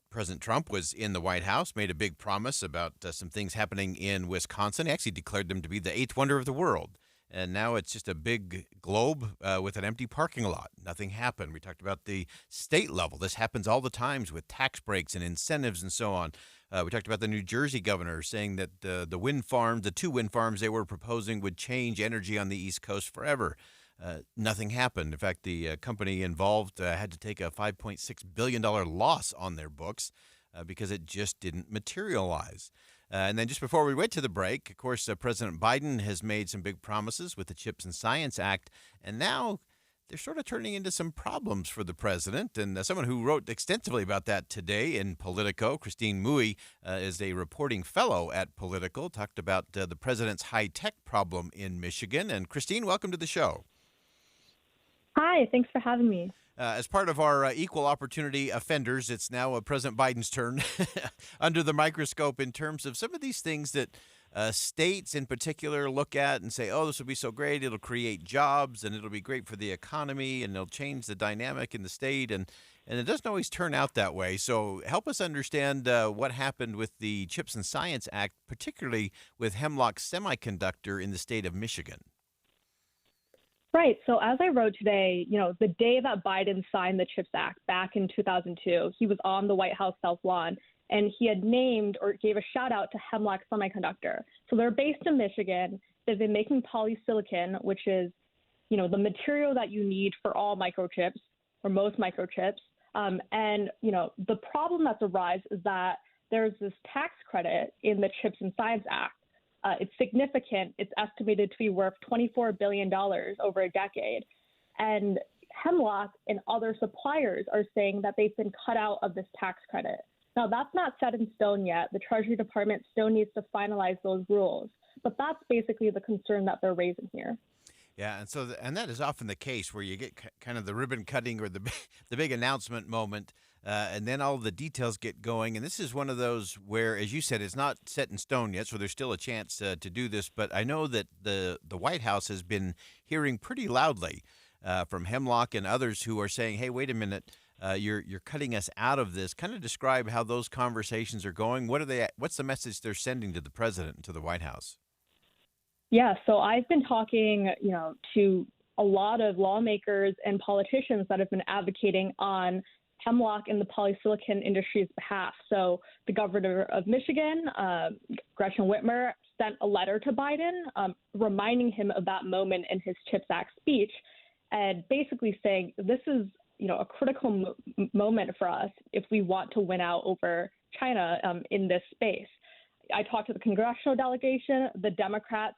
President Trump was in the White House, made a big promise about some things happening in Wisconsin. He actually declared them to be the 8th wonder of the world. And now it's just a big globe with an empty parking lot. Nothing happened. We talked about the state level. This happens all the times with tax breaks and incentives and so on. We talked about the New Jersey governor saying that the wind farms, the 2 wind farms they were proposing would change energy on the East Coast forever. Nothing happened. In fact, the company involved had to take a $5.6 billion loss on their books because it just didn't materialize. And then just before we went to the break, of course, President Biden has made some big promises with the CHIPS and Science Act, and now they're sort of turning into some problems for the president. And someone who wrote extensively about that today in Politico, Christine Mui, is a reporting fellow at Politico, talked about the president's high-tech problem in Michigan. And Christine, welcome to the show. Hi, thanks for having me. As part of our equal opportunity offenders, it's now President Biden's turn under the microscope in terms of some of these things that states in particular look at and say, oh, this will be so great. It'll create jobs and it'll be great for the economy and it'll change the dynamic in the state. And it doesn't always turn out that way. So help us understand what happened with the CHIPS and Science Act, particularly with Hemlock Semiconductor in the state of Michigan. Right. So as I wrote today, the day that Biden signed the CHIPS Act back in 2002, he was on the White House South Lawn, and he had named or gave a shout out to Hemlock Semiconductor. So they're based in Michigan. They've been making polysilicon, which is, the material that you need for all microchips or most microchips. The problem that's arisen is that there's this tax credit in the CHIPS and Science Act. It's significant. It's estimated to be worth $24 billion over a decade. And Hemlock and other suppliers are saying that they've been cut out of this tax credit. Now, that's not set in stone yet. The Treasury Department still needs to finalize those rules. But that's basically the concern that they're raising here. Yeah, and so that is often the case where you get kind of the ribbon cutting or the big announcement moment, and then all the details get going. And this is one of those where, as you said, it's not set in stone yet, so there's still a chance to do this. But I know that the White House has been hearing pretty loudly from Hemlock and others who are saying, hey, wait a minute, you're cutting us out of this. Kind of describe how those conversations are going. What's the message they're sending to the president and to the White House? Yeah, so I've been talking, to a lot of lawmakers and politicians that have been advocating on Hemlock and the polysilicon industry's behalf. So the governor of Michigan, Gretchen Whitmer, sent a letter to Biden reminding him of that moment in his CHIPS Act speech and basically saying this is, a critical moment for us if we want to win out over China in this space. I talked to the congressional delegation. The Democrats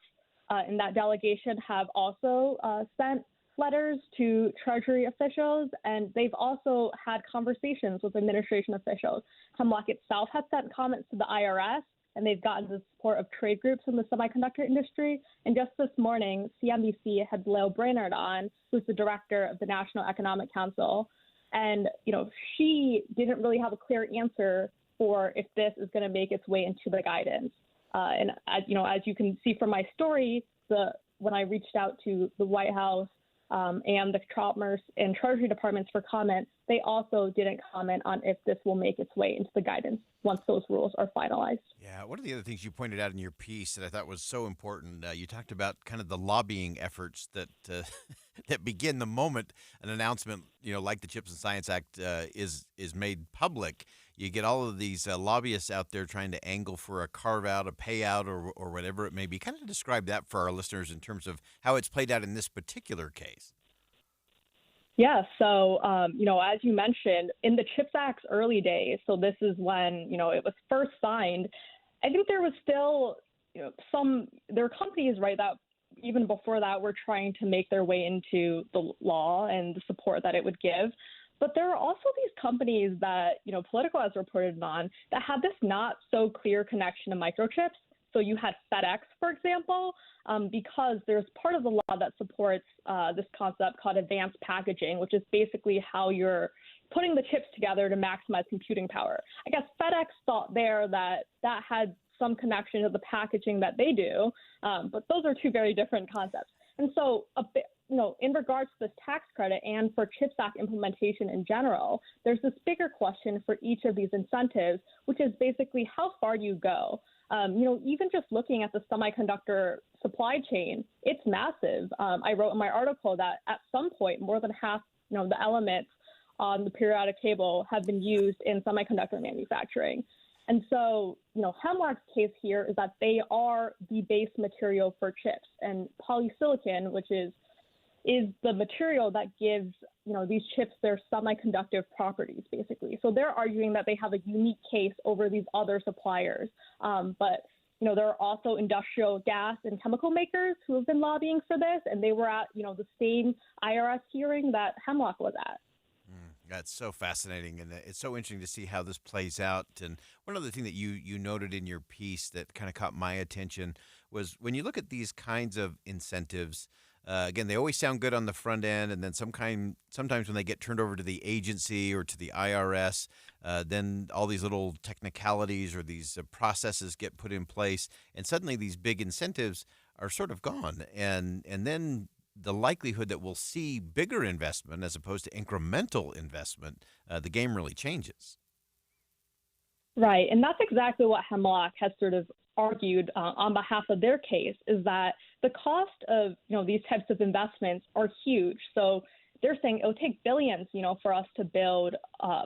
in that delegation have also sent letters to Treasury officials, and they've also had conversations with administration officials. Hemlock itself has sent comments to the IRS, and they've gotten the support of trade groups in the semiconductor industry. And just this morning, CNBC had Lael Brainerd on, who's the director of the National Economic Council. And, she didn't really have a clear answer for if this is going to make its way into the guidance. And, as you can see from my story, when I reached out to the White House and the Commerce and Treasury departments for comment, they also didn't comment on if this will make its way into the guidance once those rules are finalized. Yeah, one of the other things you pointed out in your piece that I thought was so important, you talked about kind of the lobbying efforts that that begin the moment an announcement, like the CHIPS and Science Act is made public. You get all of these lobbyists out there trying to angle for a carve-out, a payout, or whatever it may be. Kind of describe that for our listeners in terms of how it's played out in this particular case. Yeah, so, as you mentioned, in the CHIPS Act's early days, so this is when, it was first signed, I think there was still, there were companies, right, that even before that were trying to make their way into the law and the support that it would give. But there are also these companies that, Politico has reported on that had this not so clear connection to microchips. So you had FedEx, for example, because there's part of the law that supports this concept called advanced packaging, which is basically how you're putting the chips together to maximize computing power. I guess FedEx thought there that had some connection to the packaging that they do, but those are two very different concepts. And so in regards to this tax credit and for CHIPS Act implementation in general, there's this bigger question for each of these incentives, which is basically how far do you go? Even just looking at the semiconductor supply chain, it's massive. I wrote in my article that at some point, more than half, the elements on the periodic table have been used in semiconductor manufacturing. And so, Hemlock's case here is that they are the base material for chips, and polysilicon, which is the material that gives, these chips their semiconductive properties, basically. So they're arguing that they have a unique case over these other suppliers. But, there are also industrial gas and chemical makers who have been lobbying for this, and they were at, the same IRS hearing that Hemlock was at. That's so fascinating, and it's so interesting to see how this plays out. And one other thing that you noted in your piece that kind of caught my attention was when you look at these kinds of incentives, again, they always sound good on the front end, and then sometimes when they get turned over to the agency or to the IRS, then all these little technicalities or these processes get put in place, and suddenly these big incentives are sort of gone. And then the likelihood that we'll see bigger investment as opposed to incremental investment, the game really changes. Right. And that's exactly what Hemlock has sort of argued on behalf of their case, is that the cost of, these types of investments are huge. So they're saying it will take billions, for us to build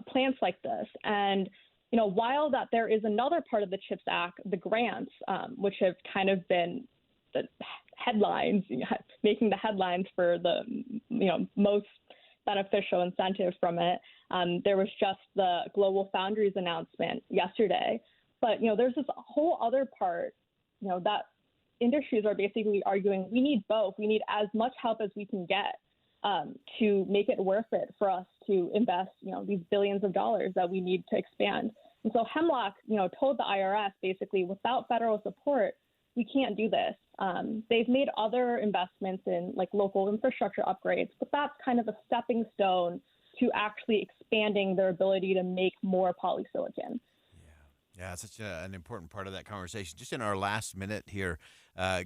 plants like this. And, while that there is another part of the CHIPS Act, the grants, which have kind of been the headlines, making the headlines for the, most beneficial incentive from it. There was just the Global Foundries announcement yesterday. But, there's this whole other part, that industries are basically arguing we need both. We need as much help as we can get to make it worth it for us to invest, these billions of dollars that we need to expand. And so Hemlock, told the IRS basically without federal support, we can't do this. They've made other investments in local infrastructure upgrades, but that's kind of a stepping stone to actually expanding their ability to make more polysilicon. Yeah, it's such an important part of that conversation. Just in our last minute here,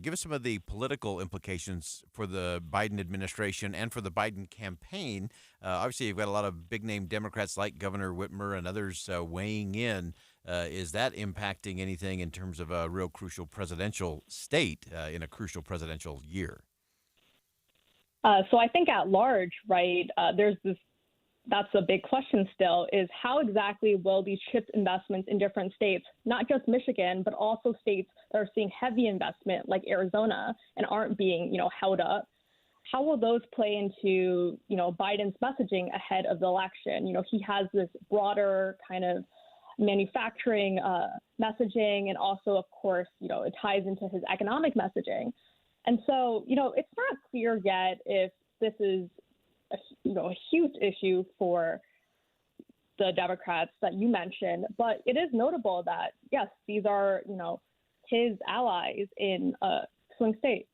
give us some of the political implications for the Biden administration and for the Biden campaign. Obviously, you've got a lot of big-name Democrats like Governor Whitmer and others weighing in. Is that impacting anything in terms of a real crucial presidential state in a crucial presidential year? So I think at large, right, that's a big question still, is how exactly will these CHIPS investments in different states, not just Michigan, but also states that are seeing heavy investment like Arizona and aren't being, held up, how will those play into, Biden's messaging ahead of the election? He has this broader kind of manufacturing messaging, and also, of course, it ties into his economic messaging. And so, it's not clear yet if this is a huge issue for the Democrats that you mentioned, but it is notable that, yes, these are, his allies in a swing state.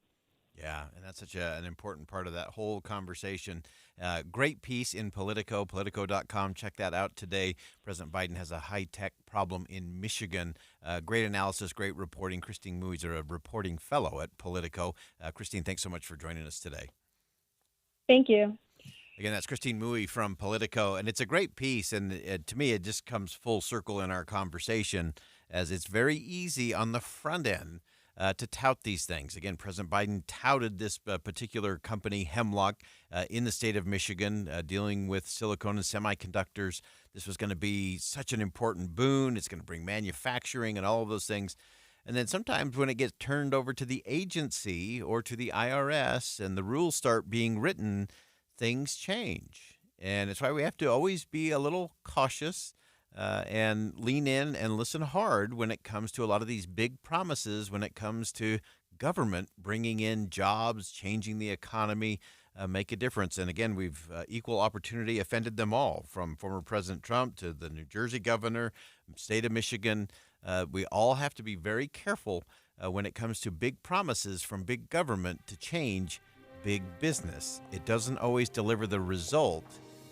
Yeah, and that's such an important part of that whole conversation. Great piece in Politico, Politico.com. Check that out today. President Biden has a high-tech problem in Michigan. Great analysis, great reporting. Christine Mui is a reporting fellow at Politico. Christine, thanks so much for joining us today. Thank you. Again, that's Christine Mui from Politico, and it's a great piece, and to me it just comes full circle in our conversation, as it's very easy on the front end to tout these things. Again, President Biden touted this particular company, Hemlock, in the state of Michigan, dealing with silicon and semiconductors. This was going to be such an important boon. It's going to bring manufacturing and all of those things. And then sometimes when it gets turned over to the agency or to the IRS and the rules start being written, things change. And it's why we have to always be a little cautious and lean in and listen hard when it comes to a lot of these big promises, when it comes to government bringing in jobs, changing the economy, make a difference. And again, we've equal opportunity offended them all, from former President Trump to the New Jersey governor, state of Michigan. We all have to be very careful when it comes to big promises from big government to change big business. It doesn't always deliver the result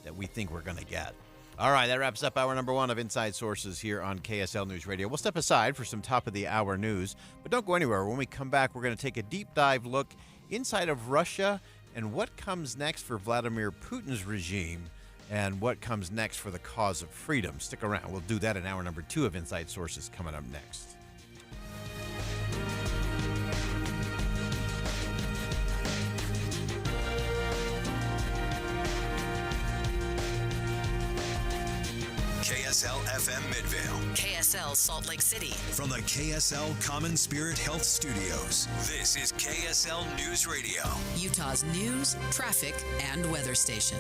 that we think we're going to get. All right, that wraps up hour number 1 of Inside Sources here on KSL News Radio. We'll step aside for some top-of-the-hour news, but don't go anywhere. When we come back, we're going to take a deep dive look inside of Russia and what comes next for Vladimir Putin's regime and what comes next for the cause of freedom. Stick around. We'll do that in hour number 2 of Inside Sources coming up next. KSL FM Midvale. KSL Salt Lake City. From the KSL Common Spirit Health Studios, this is KSL News Radio. Utah's news, traffic, and weather station.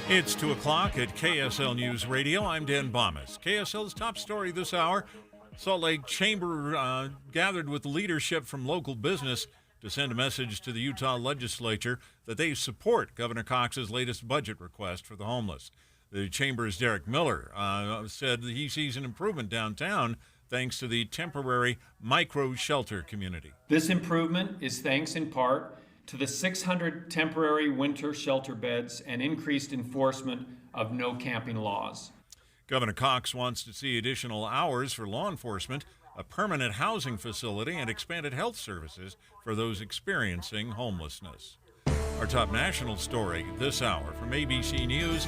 It's 2 o'clock at KSL News Radio. I'm Dan Bomas. KSL's top story this hour: Salt Lake Chamber gathered with leadership from local business to send a message to the Utah legislature that they support Governor Cox's latest budget request for the homeless. The Chamber's Derek Miller said that he sees an improvement downtown thanks to the temporary micro-shelter community. This improvement is thanks in part to the 600 temporary winter shelter beds and increased enforcement of no camping laws. Governor Cox wants to see additional hours for law enforcement, a permanent housing facility, and expanded health services for those experiencing homelessness. Our top national story this hour from ABC News.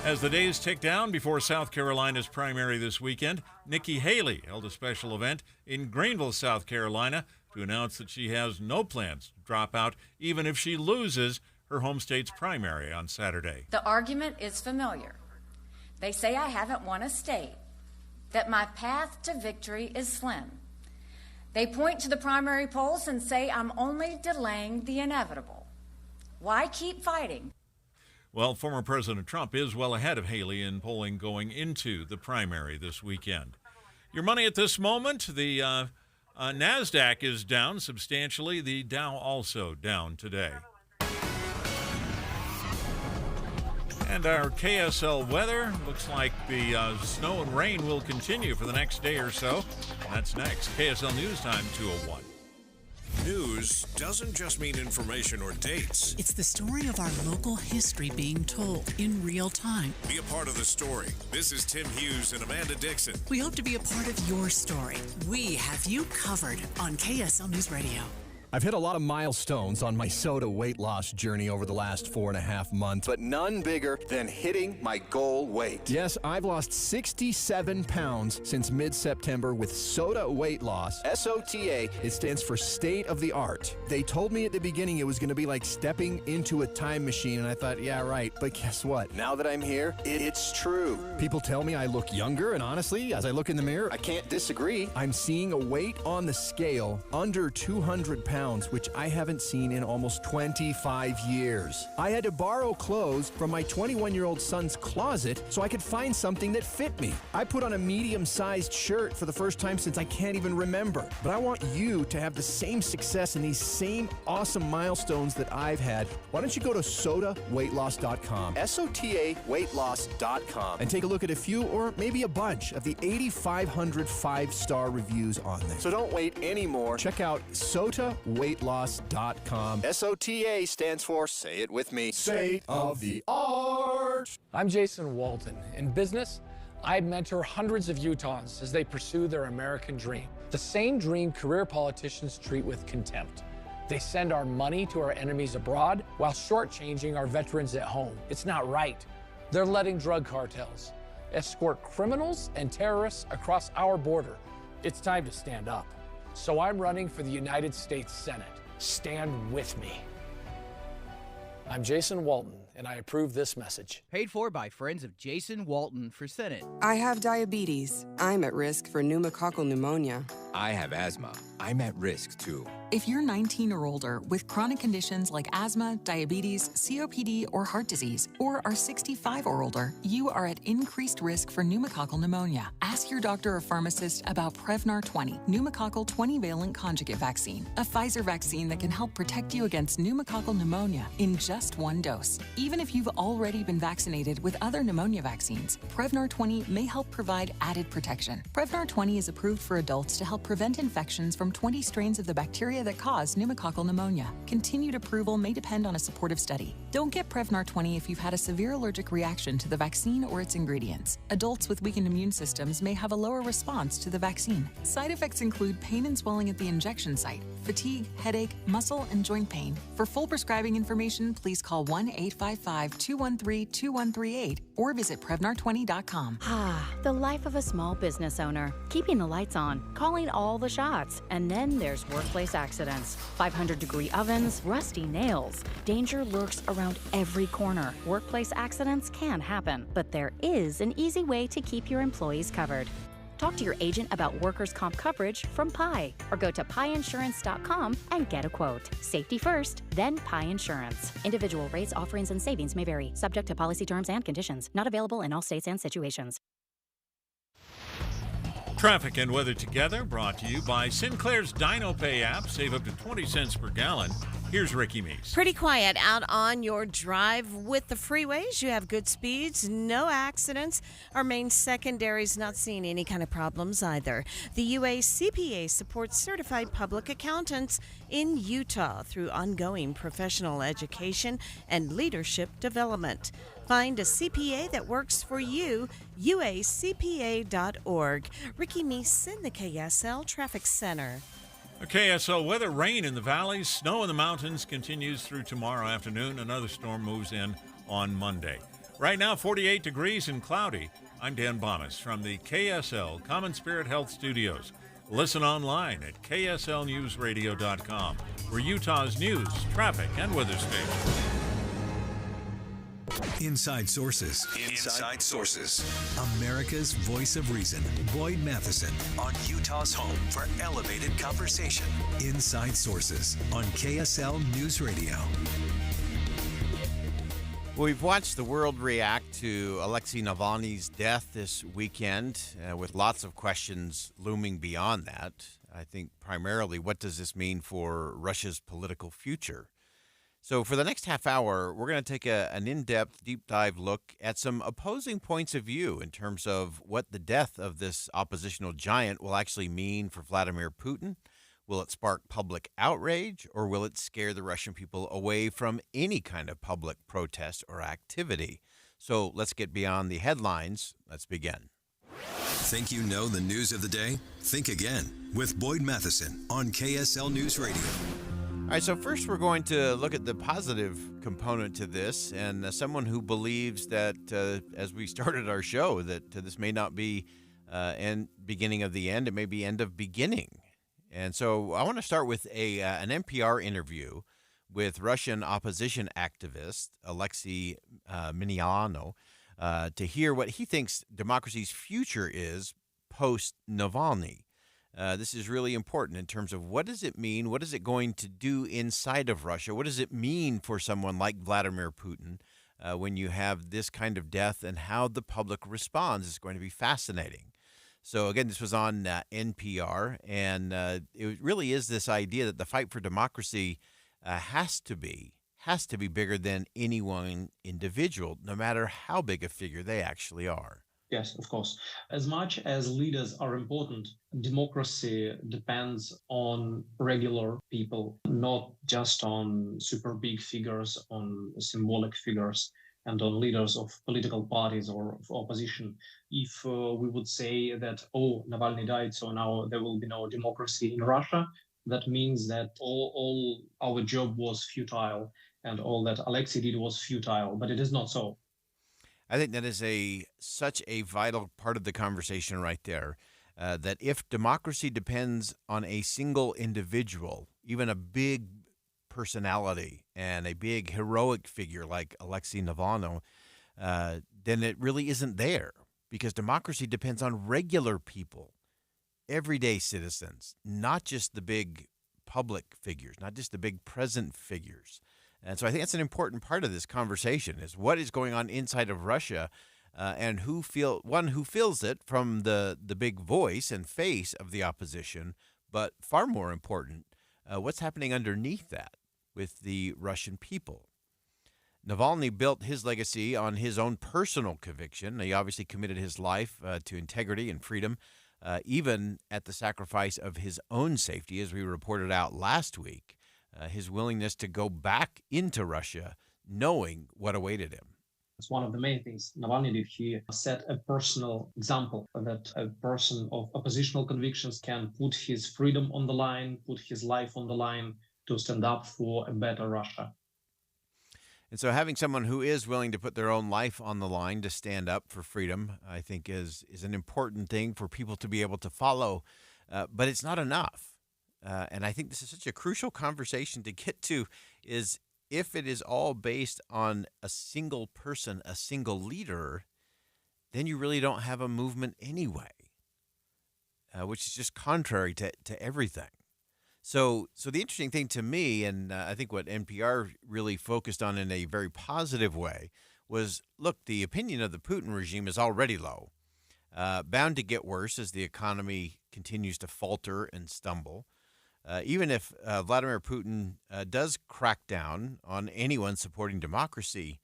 As the days tick down before South Carolina's primary this weekend, Nikki Haley held a special event in Greenville, South Carolina, to announce that she has no plans to drop out even if she loses her home state's primary on Saturday. The argument is familiar. They say I haven't won a state, that my path to victory is slim. They point to the primary polls and say I'm only delaying the inevitable. Why keep fighting? Well, former President Trump is well ahead of Haley in polling going into the primary this weekend. Your money at this moment, the NASDAQ is down substantially. The Dow also down today. And our KSL weather looks like the snow and rain will continue for the next day or so. That's next. KSL News Time 2:01. News doesn't just mean information or dates. It's the story of our local history being told in real time. Be a part of the story. This is Tim Hughes and Amanda Dixon. We hope to be a part of your story. We have you covered on KSL News Radio. I've hit a lot of milestones on my soda weight loss journey over the last 4.5 months, but none bigger than hitting my goal weight. Yes, I've lost 67 pounds since mid-September with soda weight loss. SOTA, it stands for state of the art. They told me at the beginning it was going to be like stepping into a time machine, and I thought, yeah, right. But guess what? Now that I'm here, it's true. People tell me I look younger, and honestly, as I look in the mirror, I can't disagree. I'm seeing a weight on the scale under 200 pounds. pounds, which I haven't seen in almost 25 years. I had to borrow clothes from my 21-year-old son's closet so I could find something that fit me. I put on a medium-sized shirt for the first time since I can't even remember. But I want you to have the same success and these same awesome milestones that I've had. Why don't you go to sotaweightloss.com, SOTAweightloss.com, and take a look at a few or maybe a bunch of the 8,500 5-star reviews on there. So don't wait anymore. Check out sotaweightloss.com. SOTA stands for, say it with me, State of the Art. I'm Jason Walton. In business, I mentor hundreds of Utahns as they pursue their American dream. The same dream career politicians treat with contempt. They send our money to our enemies abroad while shortchanging our veterans at home. It's not right. They're letting drug cartels escort criminals and terrorists across our border. It's time to stand up. So I'm running for the United States Senate. Stand with me. I'm Jason Walton, and I approve this message. Paid for by friends of Jason Walton for Senate. I have diabetes. I'm at risk for pneumococcal pneumonia. I have asthma. I'm at risk too. If you're 19 or older with chronic conditions like asthma, diabetes, COPD, or heart disease, or are 65 or older, you are at increased risk for pneumococcal pneumonia. Ask your doctor or pharmacist about Prevnar 20, pneumococcal 20-valent conjugate vaccine, a Pfizer vaccine that can help protect you against pneumococcal pneumonia in just one dose. Even if you've already been vaccinated with other pneumonia vaccines, Prevnar 20 may help provide added protection. Prevnar 20 is approved for adults to help prevent infections from 20 strains of the bacteria that cause pneumococcal pneumonia. Continued approval may depend on a supportive study. Don't get Prevnar 20 if you've had a severe allergic reaction to the vaccine or its ingredients. Adults with weakened immune systems may have a lower response to the vaccine. Side effects include pain and swelling at the injection site, fatigue, headache, muscle, and joint pain. For full prescribing information, please call 1-855-213-2138 or visit Prevnar20.com. The life of a small business owner. Keeping the lights on, calling all the shots. And then there's workplace accidents. 500-degree ovens, rusty nails. Danger lurks around every corner. Workplace accidents can happen, but there is an easy way to keep your employees covered. Talk to your agent about workers' comp coverage from Pi, or go to piinsurance.com and get a quote. Safety first, then Pi Insurance. Individual rates, offerings, and savings may vary, subject to policy terms and conditions. Not available in all states and situations. Traffic and weather together, brought to you by Sinclair's DinoPay app. Save up to 20 cents per gallon. Here's Ricky Meese. Pretty quiet out on your drive with the freeways. You have good speeds, no accidents. Our main secondary's not seeing any kind of problems either. The UACPA supports certified public accountants in Utah through ongoing professional education and leadership development. Find a CPA that works for you, uacpa.org. Ricky Meese in the KSL Traffic Center. KSL weather, rain in the valleys, snow in the mountains continues through tomorrow afternoon. Another storm moves in on Monday. Right now, 48 degrees and cloudy. I'm Dan Bomas from the KSL Common Spirit Health Studios. Listen online at kslnewsradio.com for Utah's news, traffic, and weather station. Inside Sources. Inside Sources. America's voice of reason. Boyd Matheson on Utah's home for elevated conversation. Inside Sources on KSL News Radio. We've watched the world react to Alexei Navalny's death this weekend with lots of questions looming beyond that. I think primarily, what does this mean for Russia's political future? So for the next half hour, we're going to take an in-depth, deep dive look at some opposing points of view in terms of what the death of this oppositional giant will actually mean for Vladimir Putin. Will it spark public outrage, or will it scare the Russian people away from any kind of public protest or activity? So let's get beyond the headlines. Let's begin. Think you know the news of the day? Think again with Boyd Matheson on KSL News Radio. All right, so first we're going to look at the positive component to this, and someone who believes that, as we started our show, that this may not be beginning of the end, it may be end of beginning. And so I want to start with an NPR interview with Russian opposition activist Alexei Miniano to hear what he thinks democracy's future is post-Navalny. This is really important in terms of what does it mean? What is it going to do inside of Russia? What does it mean for someone like Vladimir Putin when you have this kind of death, and how the public responds is going to be fascinating. So again, this was on NPR, and it really is this idea that the fight for democracy has to be bigger than any one individual, no matter how big a figure they actually are. Yes, of course. As much as leaders are important, democracy depends on regular people, not just on super big figures, on symbolic figures, and on leaders of political parties or of opposition. If we would say that, oh, Navalny died, so now there will be no democracy in Russia, that means that all our job was futile and all that Alexei did was futile, but it is not so. I think that is such a vital part of the conversation right there, that if democracy depends on a single individual, even a big personality and a big heroic figure like Alexei Navalny, then it really isn't there, because democracy depends on regular people, everyday citizens, not just the big public figures, not just the big present figures. And so I think that's an important part of this conversation, is what is going on inside of Russia, and who feels it from the big voice and face of the opposition, but far more important, what's happening underneath that with the Russian people. Navalny built his legacy on his own personal conviction. He obviously committed his life to integrity and freedom, even at the sacrifice of his own safety, as we reported out last week. His willingness to go back into Russia, knowing what awaited him. It's one of the main things Navalny did. He set a personal example that a person of oppositional convictions can put his freedom on the line, put his life on the line to stand up for a better Russia. And so having someone who is willing to put their own life on the line to stand up for freedom, I think is an important thing for people to be able to follow, but it's not enough. And I think this is such a crucial conversation to get to, is if it is all based on a single person, a single leader, then you really don't have a movement anyway, which is just contrary to everything. So the interesting thing to me, and I think what NPR really focused on in a very positive way, was, look, the opinion of the Putin regime is already low, bound to get worse as the economy continues to falter and stumble. Even if Vladimir Putin does crack down on anyone supporting democracy,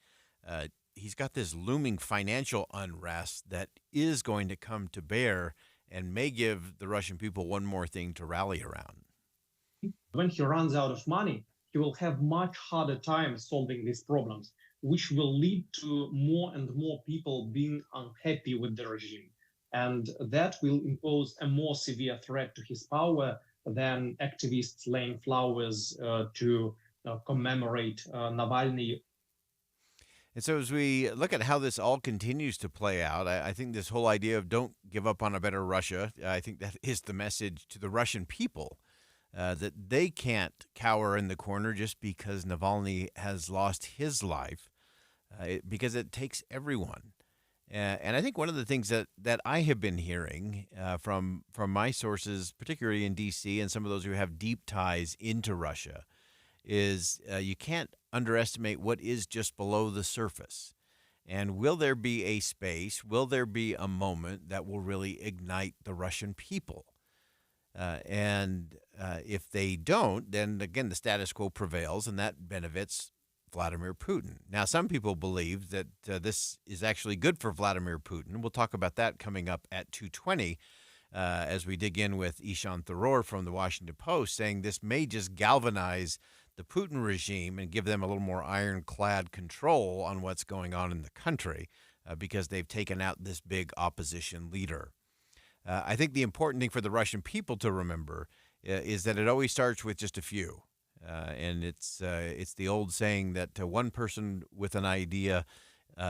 he's got this looming financial unrest that is going to come to bear and may give the Russian people one more thing to rally around. When he runs out of money, he will have much harder time solving these problems, which will lead to more and more people being unhappy with the regime. And that will impose a more severe threat to his power than activists laying flowers to commemorate Navalny. And so as we look at how this all continues to play out, I think this whole idea of don't give up on a better Russia, I think that is the message to the Russian people, that they can't cower in the corner just because Navalny has lost his life, because it takes everyone. And I think one of the things that I have been hearing from my sources, particularly in D.C. and some of those who have deep ties into Russia, is you can't underestimate what is just below the surface. And will there be a space, will there be a moment that will really ignite the Russian people? And if they don't, then again, the status quo prevails, and that benefits Vladimir Putin. Now, some people believe that this is actually good for Vladimir Putin. We'll talk about that coming up at 2:20 as we dig in with Ishan Tharoor from the Washington Post, saying this may just galvanize the Putin regime and give them a little more ironclad control on what's going on in the country because they've taken out this big opposition leader. I think the important thing for the Russian people to remember is that it always starts with just a few. And it's the old saying that one person with an idea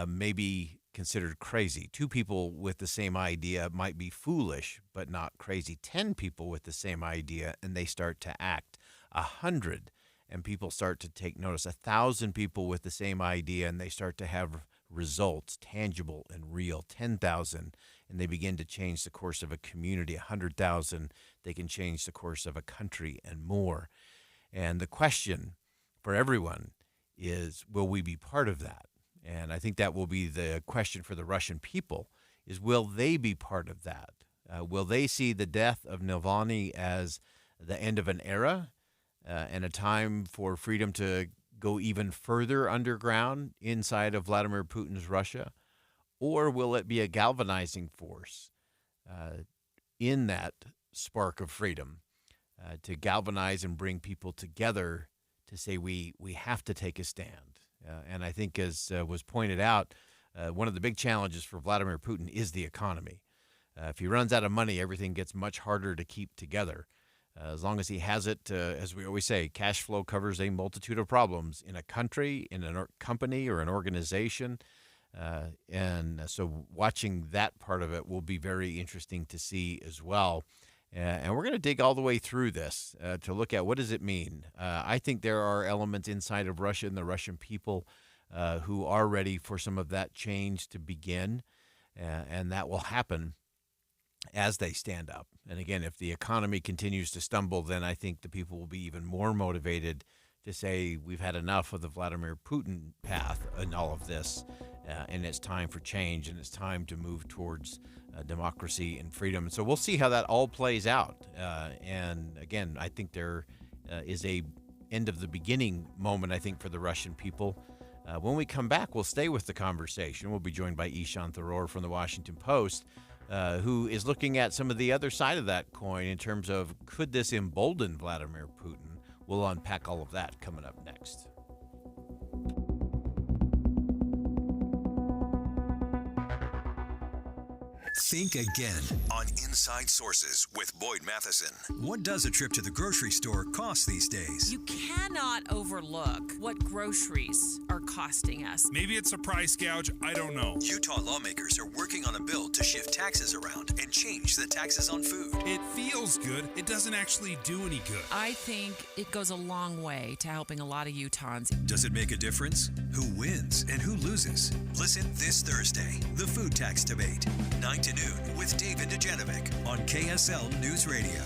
may be considered crazy. 2 people with the same idea might be foolish, but not crazy. 10 people with the same idea, and they start to act. 100, and people start to take notice. 1,000 people with the same idea, and they start to have results, tangible and real. 10,000, and they begin to change the course of a community. 100,000, they can change the course of a country and more. And the question for everyone is, will we be part of that? And I think that will be the question for the Russian people, is will they be part of that? Will they see the death of Navalny as the end of an era and a time for freedom to go even further underground inside of Vladimir Putin's Russia? Or will it be a galvanizing force in that spark of freedom to galvanize and bring people together to say we have to take a stand? And I think, as was pointed out, one of the big challenges for Vladimir Putin is the economy. If he runs out of money, everything gets much harder to keep together. As long as he has it, as we always say, cash flow covers a multitude of problems in a country, in a company, or an organization. And so watching that part of it will be very interesting to see as well. And we're going to dig all the way through this to look at what does it mean. I think there are elements inside of Russia and the Russian people who are ready for some of that change to begin, and that will happen as they stand up. And again, if the economy continues to stumble, then I think the people will be even more motivated to say we've had enough of the Vladimir Putin path and all of this, and it's time for change, and it's time to move towards democracy and freedom. So we'll see how that all plays out. And again, I think there is a end of the beginning moment, I think, for the Russian people. When we come back, we'll stay with the conversation. We'll be joined by Ishan Tharoor from the Washington Post, who is looking at some of the other side of that coin in terms of, could this embolden Vladimir Putin? We'll unpack all of that coming up next. Think again on Inside Sources with Boyd Matheson. What does a trip to the grocery store cost these days? You cannot overlook what groceries are costing us. Maybe it's a price gouge, I don't know. Utah lawmakers are working on a bill to shift taxes around and change the taxes on food. It feels good. It doesn't actually do any good. I think it goes a long way to helping a lot of Utahns. Does it make a difference? Who wins and who loses? Listen this Thursday, the food tax debate, 9 to noon with David Dejanovic on KSL News Radio.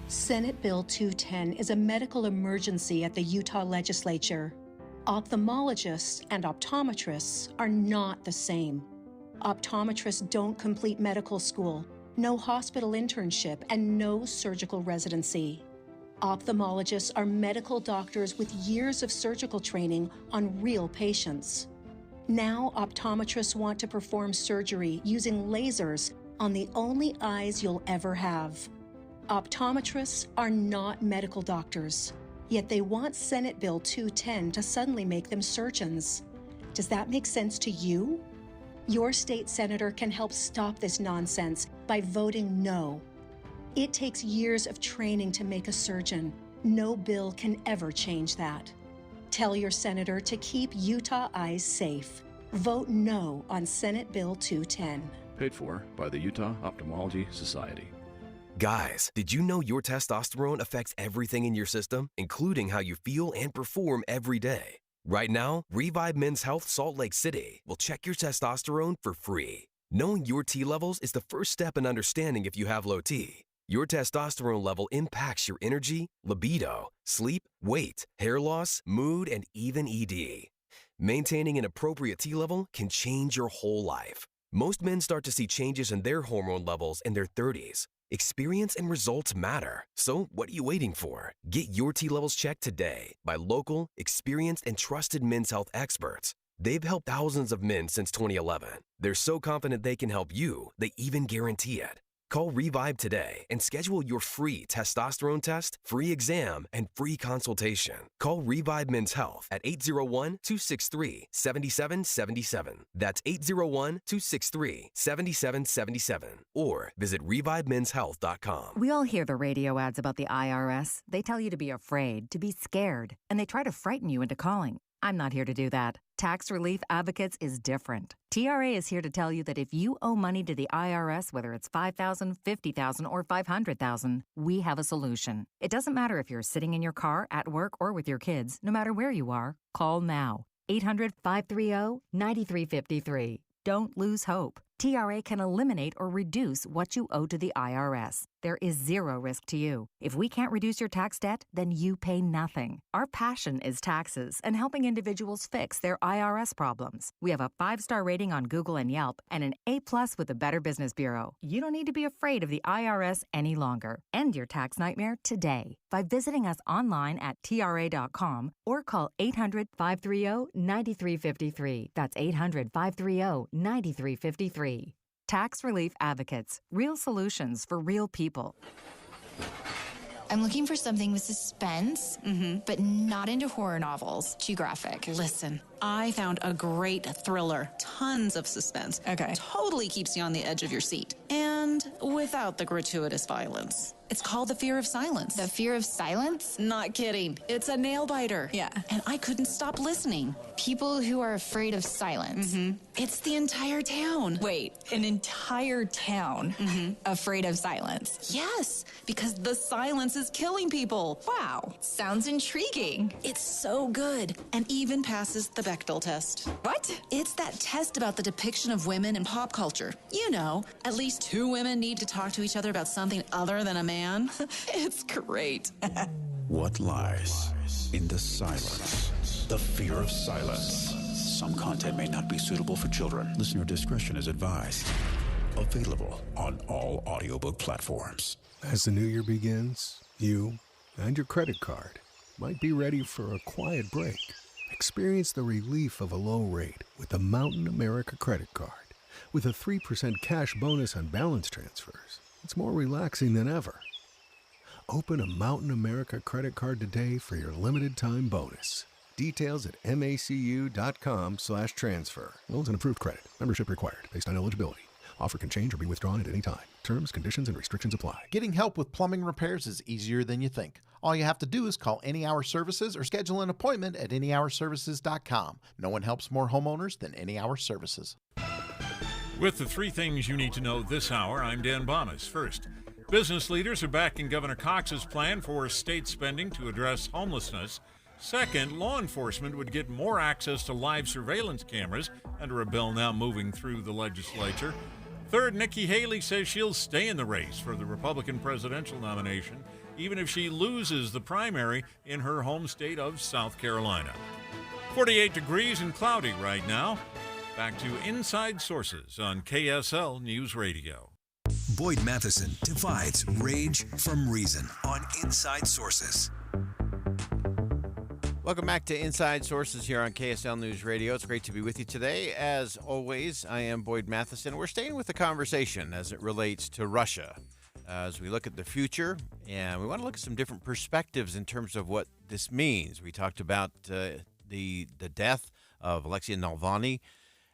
Senate Bill 210 is a medical emergency at the Utah legislature. Ophthalmologists and optometrists are not the same. Optometrists don't complete medical school, no hospital internship, and no surgical residency. Ophthalmologists are medical doctors with years of surgical training on real patients. Now, optometrists want to perform surgery using lasers on the only eyes you'll ever have. Optometrists are not medical doctors, yet they want Senate Bill 210 to suddenly make them surgeons. Does that make sense to you? Your state senator can help stop this nonsense by voting no. It takes years of training to make a surgeon. No bill can ever change that. Tell your senator to keep Utah eyes safe. Vote no on Senate Bill 210. Paid for by the Utah Ophthalmology Society. Guys, did you know your testosterone affects everything in your system, including how you feel and perform every day? Right now, Revive Men's Health Salt Lake City will check your testosterone for free. Knowing your T levels is the first step in understanding if you have low T. Your testosterone level impacts your energy, libido, sleep, weight, hair loss, mood, and even ED. Maintaining an appropriate T level can change your whole life. Most men start to see changes in their hormone levels in their 30s. Experience and results matter. So what are you waiting for? Get your T levels checked today by local, experienced, and trusted men's health experts. They've helped thousands of men since 2011. They're so confident they can help you, they even guarantee it. Call Revive today and schedule your free testosterone test, free exam, and free consultation. Call Revive Men's Health at 801-263-7777. That's 801-263-7777. Or visit ReviveMen'sHealth.com. We all hear the radio ads about the IRS. They tell you to be afraid, to be scared, and they try to frighten you into calling. I'm not here to do that. Tax Relief Advocates is different. TRA is here to tell you that if you owe money to the IRS, whether it's $5,000, $50,000, or $500,000, we have a solution. It doesn't matter if you're sitting in your car, at work, or with your kids. No matter where you are, call now. 800-530-9353. Don't lose hope. TRA can eliminate or reduce what you owe to the IRS. There is zero risk to you. If we can't reduce your tax debt, then you pay nothing. Our passion is taxes and helping individuals fix their IRS problems. We have a 5-star rating on Google and Yelp and an A+ with the Better Business Bureau. You don't need to be afraid of the IRS any longer. End your tax nightmare today by visiting us online at TRA.com or call 800-530-9353. That's 800-530-9353. Tax Relief Advocates. Real solutions for real people. I'm looking for something with suspense, but not into horror novels. Too graphic. Listen, I found a great thriller. Tons of suspense. Okay. Totally keeps you on the edge of your seat. And without the gratuitous violence. It's called The Fear of Silence. The Fear of Silence? Not kidding. It's a nail biter. Yeah. And I couldn't stop listening. People who are afraid of silence. It's the entire town. Wait, an entire town afraid of silence? Yes, because the silence is killing people. Wow, sounds intriguing. It's so good and even passes the Bechdel test. What? It's that test about the depiction of women in pop culture. You know, at least 2 women need to talk to each other about something other than a man. It's great. What lies in the silence? The fear of silence. Some content may not be suitable for children. Listener discretion is advised. Available on all audiobook platforms. As the new year begins, you and your credit card might be ready for a quiet break. Experience the relief of a low rate with the Mountain America credit card. With a 3% cash bonus on balance transfers, it's more relaxing than ever. Open a Mountain America credit card today for your limited time bonus. Details at macu.com/transfer. Well, it's an approved credit. Membership required based on eligibility. Offer can change or be withdrawn at any time. Terms, conditions, and restrictions apply. Getting help with plumbing repairs is easier than you think. All you have to do is call Any Hour Services or schedule an appointment at anyhourservices.com. No one helps more homeowners than Any Hour Services. With the 3 things you need to know this hour, I'm Dan Bomas. First, business leaders are backing Governor Cox's plan for state spending to address homelessness. Second, law enforcement would get more access to live surveillance cameras under a bill now moving through the legislature. Third, Nikki Haley says she'll stay in the race for the Republican presidential nomination, even if she loses the primary in her home state of South Carolina. 48 degrees and cloudy right now. Back to Inside Sources on KSL News Radio. Boyd Matheson divides rage from reason on Inside Sources. Welcome back to Inside Sources here on KSL News Radio. It's great to be with you today. As always, I am Boyd Matheson. We're staying with the conversation as it relates to Russia as we look at the future, and we want to look at some different perspectives in terms of what this means. We talked about the death of Alexei Navalny,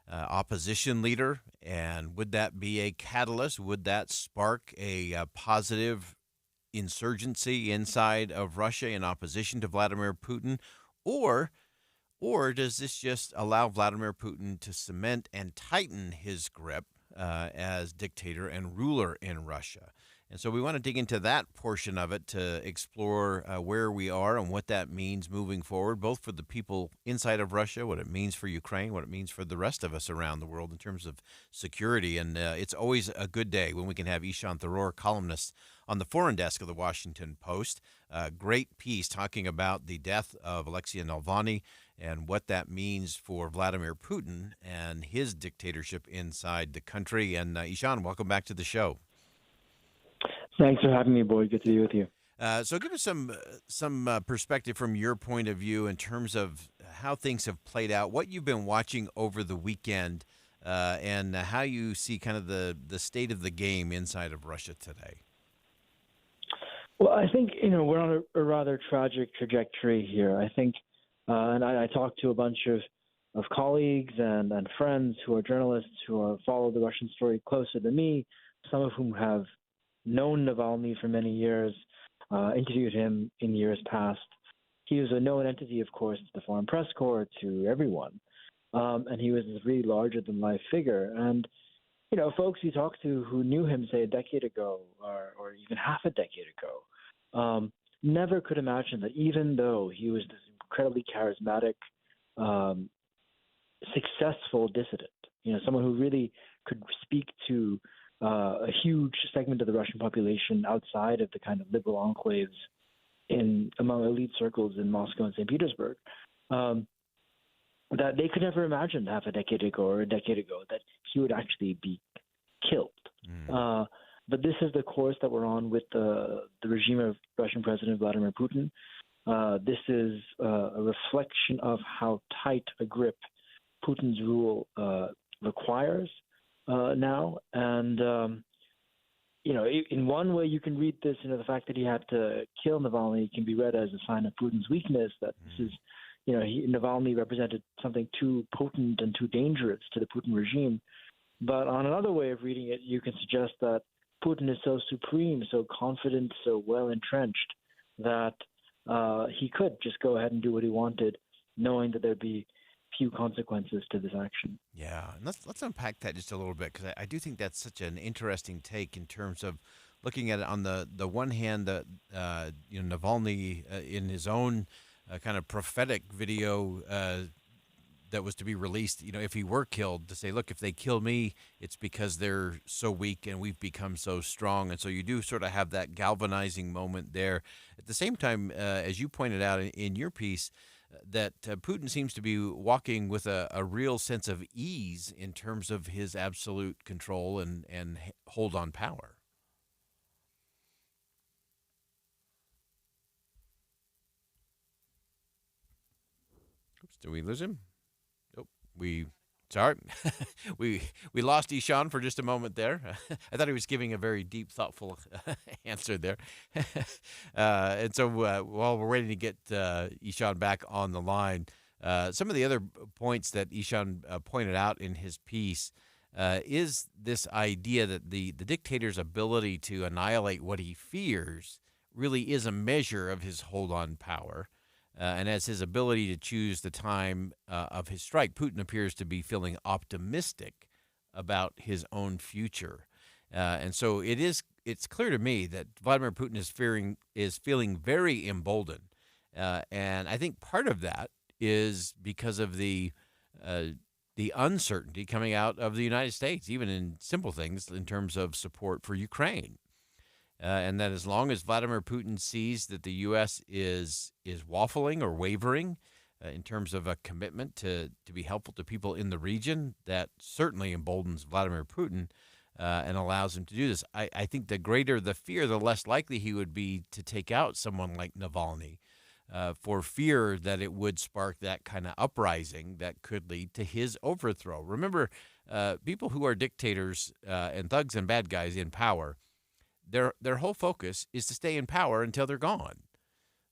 opposition leader, and would that be a catalyst? Would that spark a positive insurgency inside of Russia in opposition to Vladimir Putin? Or does this just allow Vladimir Putin to cement and tighten his grip as dictator and ruler in Russia? And so we want to dig into that portion of it to explore where we are and what that means moving forward, both for the people inside of Russia, what it means for Ukraine, what it means for the rest of us around the world in terms of security. And it's always a good day when we can have Ishan Tharoor, columnist on the foreign desk of the Washington Post. Great piece talking about the death of Alexei Navalny and what that means for Vladimir Putin and his dictatorship inside the country. And Ishan, welcome back to the show. Thanks for having me, Boyd. Good to be with you. So give us some perspective from your point of view in terms of how things have played out, what you've been watching over the weekend, and how you see kind of the state of the game inside of Russia today. Well, I think, we're on a rather tragic trajectory here. I think, and I talked to a bunch of colleagues and friends who are journalists who follow the Russian story closer than me, some of whom have known Navalny for many years, interviewed him in years past. He was a known entity, of course, to the Foreign Press Corps, to everyone. And he was this really larger-than-life figure. And, folks you talk to who knew him, say, a decade ago or even half a decade ago, never could imagine that even though he was this incredibly charismatic, successful dissident, someone who really could speak to a huge segment of the Russian population outside of the kind of liberal enclaves among elite circles in Moscow and St. Petersburg, that they could never imagine half a decade ago or a decade ago that he would actually be killed. But this is the course that we're on with the regime of Russian President Vladimir Putin. This is a reflection of how tight a grip Putin's rule requires now. And, in one way you can read this, the fact that he had to kill Navalny can be read as a sign of Putin's weakness, that this is, Navalny represented something too potent and too dangerous to the Putin regime. But on another way of reading it, you can suggest that Putin is so supreme, so confident, so well entrenched that he could just go ahead and do what he wanted, knowing that there'd be few consequences to this action. Yeah, and let's unpack that just a little bit, because I do think that's such an interesting take in terms of looking at it on the one hand, Navalny in his own kind of prophetic video that was to be released, if he were killed, to say, look, if they kill me, it's because they're so weak and we've become so strong. And so you do sort of have that galvanizing moment there. At the same time, as you pointed out in your piece, that Putin seems to be walking with a real sense of ease in terms of his absolute control and hold on power. Oops, did we lose him? Nope. Sorry. we lost Ishan for just a moment there. I thought he was giving a very deep, thoughtful answer there. And so while we're waiting to get Ishan back on the line, some of the other points that Ishan pointed out in his piece is this idea that the dictator's ability to annihilate what he fears really is a measure of his hold on power. And as his ability to choose the time of his strike, Putin appears to be feeling optimistic about his own future. And so it's clear to me that Vladimir Putin is feeling very emboldened. And I think part of that is because of the uncertainty coming out of the United States, even in simple things in terms of support for Ukraine. And that as long as Vladimir Putin sees that the U.S. is waffling or wavering in terms of a commitment to be helpful to people in the region, that certainly emboldens Vladimir Putin and allows him to do this. I think the greater the fear, the less likely he would be to take out someone like Navalny for fear that it would spark that kind of uprising that could lead to his overthrow. Remember, people who are dictators and thugs and bad guys in power, their whole focus is to stay in power until they're gone,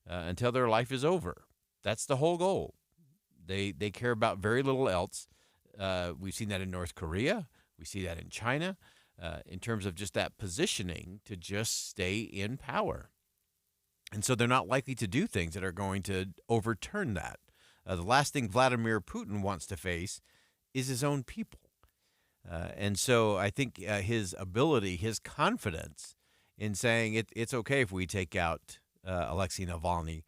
until their life is over. That's the whole goal. They care about very little else. We've seen that in North Korea. We see that in China, in terms of just that positioning to just stay in power. And so they're not likely to do things that are going to overturn that. The last thing Vladimir Putin wants to face is his own people. And so I think his ability, his confidence in saying it's okay if we take out Alexei Navalny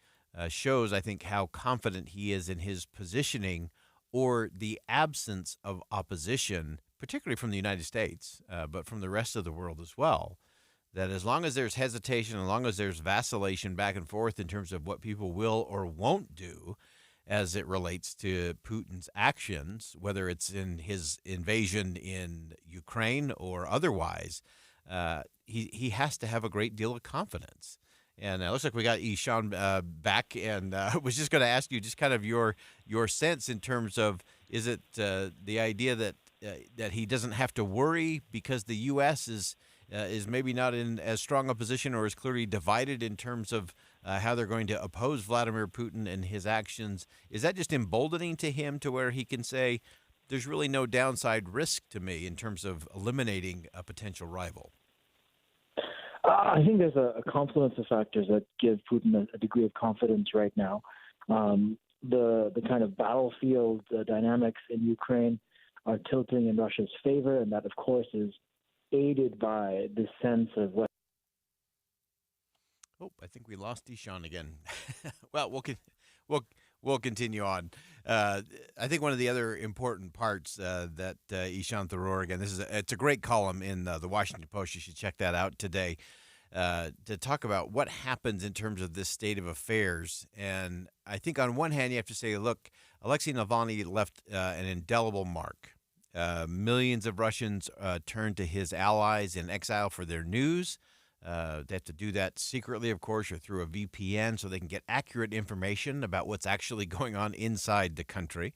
shows, I think, how confident he is in his positioning or the absence of opposition, particularly from the United States, but from the rest of the world as well. That as long as there's hesitation, as long as there's vacillation back and forth in terms of what people will or won't do as it relates to Putin's actions, whether it's in his invasion in Ukraine or otherwise, he has to have a great deal of confidence. And it looks like we got Ishan back, and I was just going to ask you just kind of your sense in terms of, is it the idea that he doesn't have to worry because the U.S. is maybe not in as strong a position or is clearly divided in terms of how they're going to oppose Vladimir Putin and his actions? Is that just emboldening to him to where he can say, there's really no downside risk to me in terms of eliminating a potential rival? I think there's a confluence of factors that give Putin a degree of confidence right now. The kind of battlefield dynamics in Ukraine are tilting in Russia's favor, and that, of course, is aided by the sense of what. Oh, I think we lost Ishan again. Well, We'll continue on. I think one of the other important parts that Ishan Tharoor, again, it's a great column in the Washington Post. You should check that out today to talk about what happens in terms of this state of affairs. And I think on one hand, you have to say, look, Alexei Navalny left an indelible mark. Millions of Russians turned to his allies in exile for their news. They have to do that secretly, of course, or through a VPN so they can get accurate information about what's actually going on inside the country.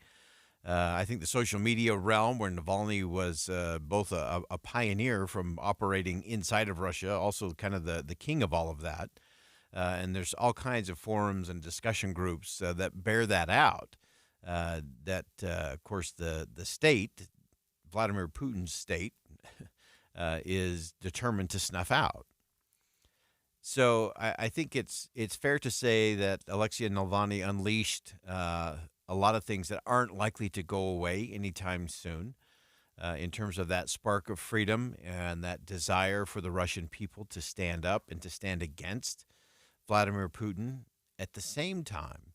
I think the social media realm, where Navalny was both a pioneer from operating inside of Russia, also kind of the king of all of that. And there's all kinds of forums and discussion groups that bear that out, of course, the state, Vladimir Putin's state, is determined to snuff out. So I think it's fair to say that Alexei Navalny unleashed a lot of things that aren't likely to go away anytime soon in terms of that spark of freedom and that desire for the Russian people to stand up and to stand against Vladimir Putin. At the same time,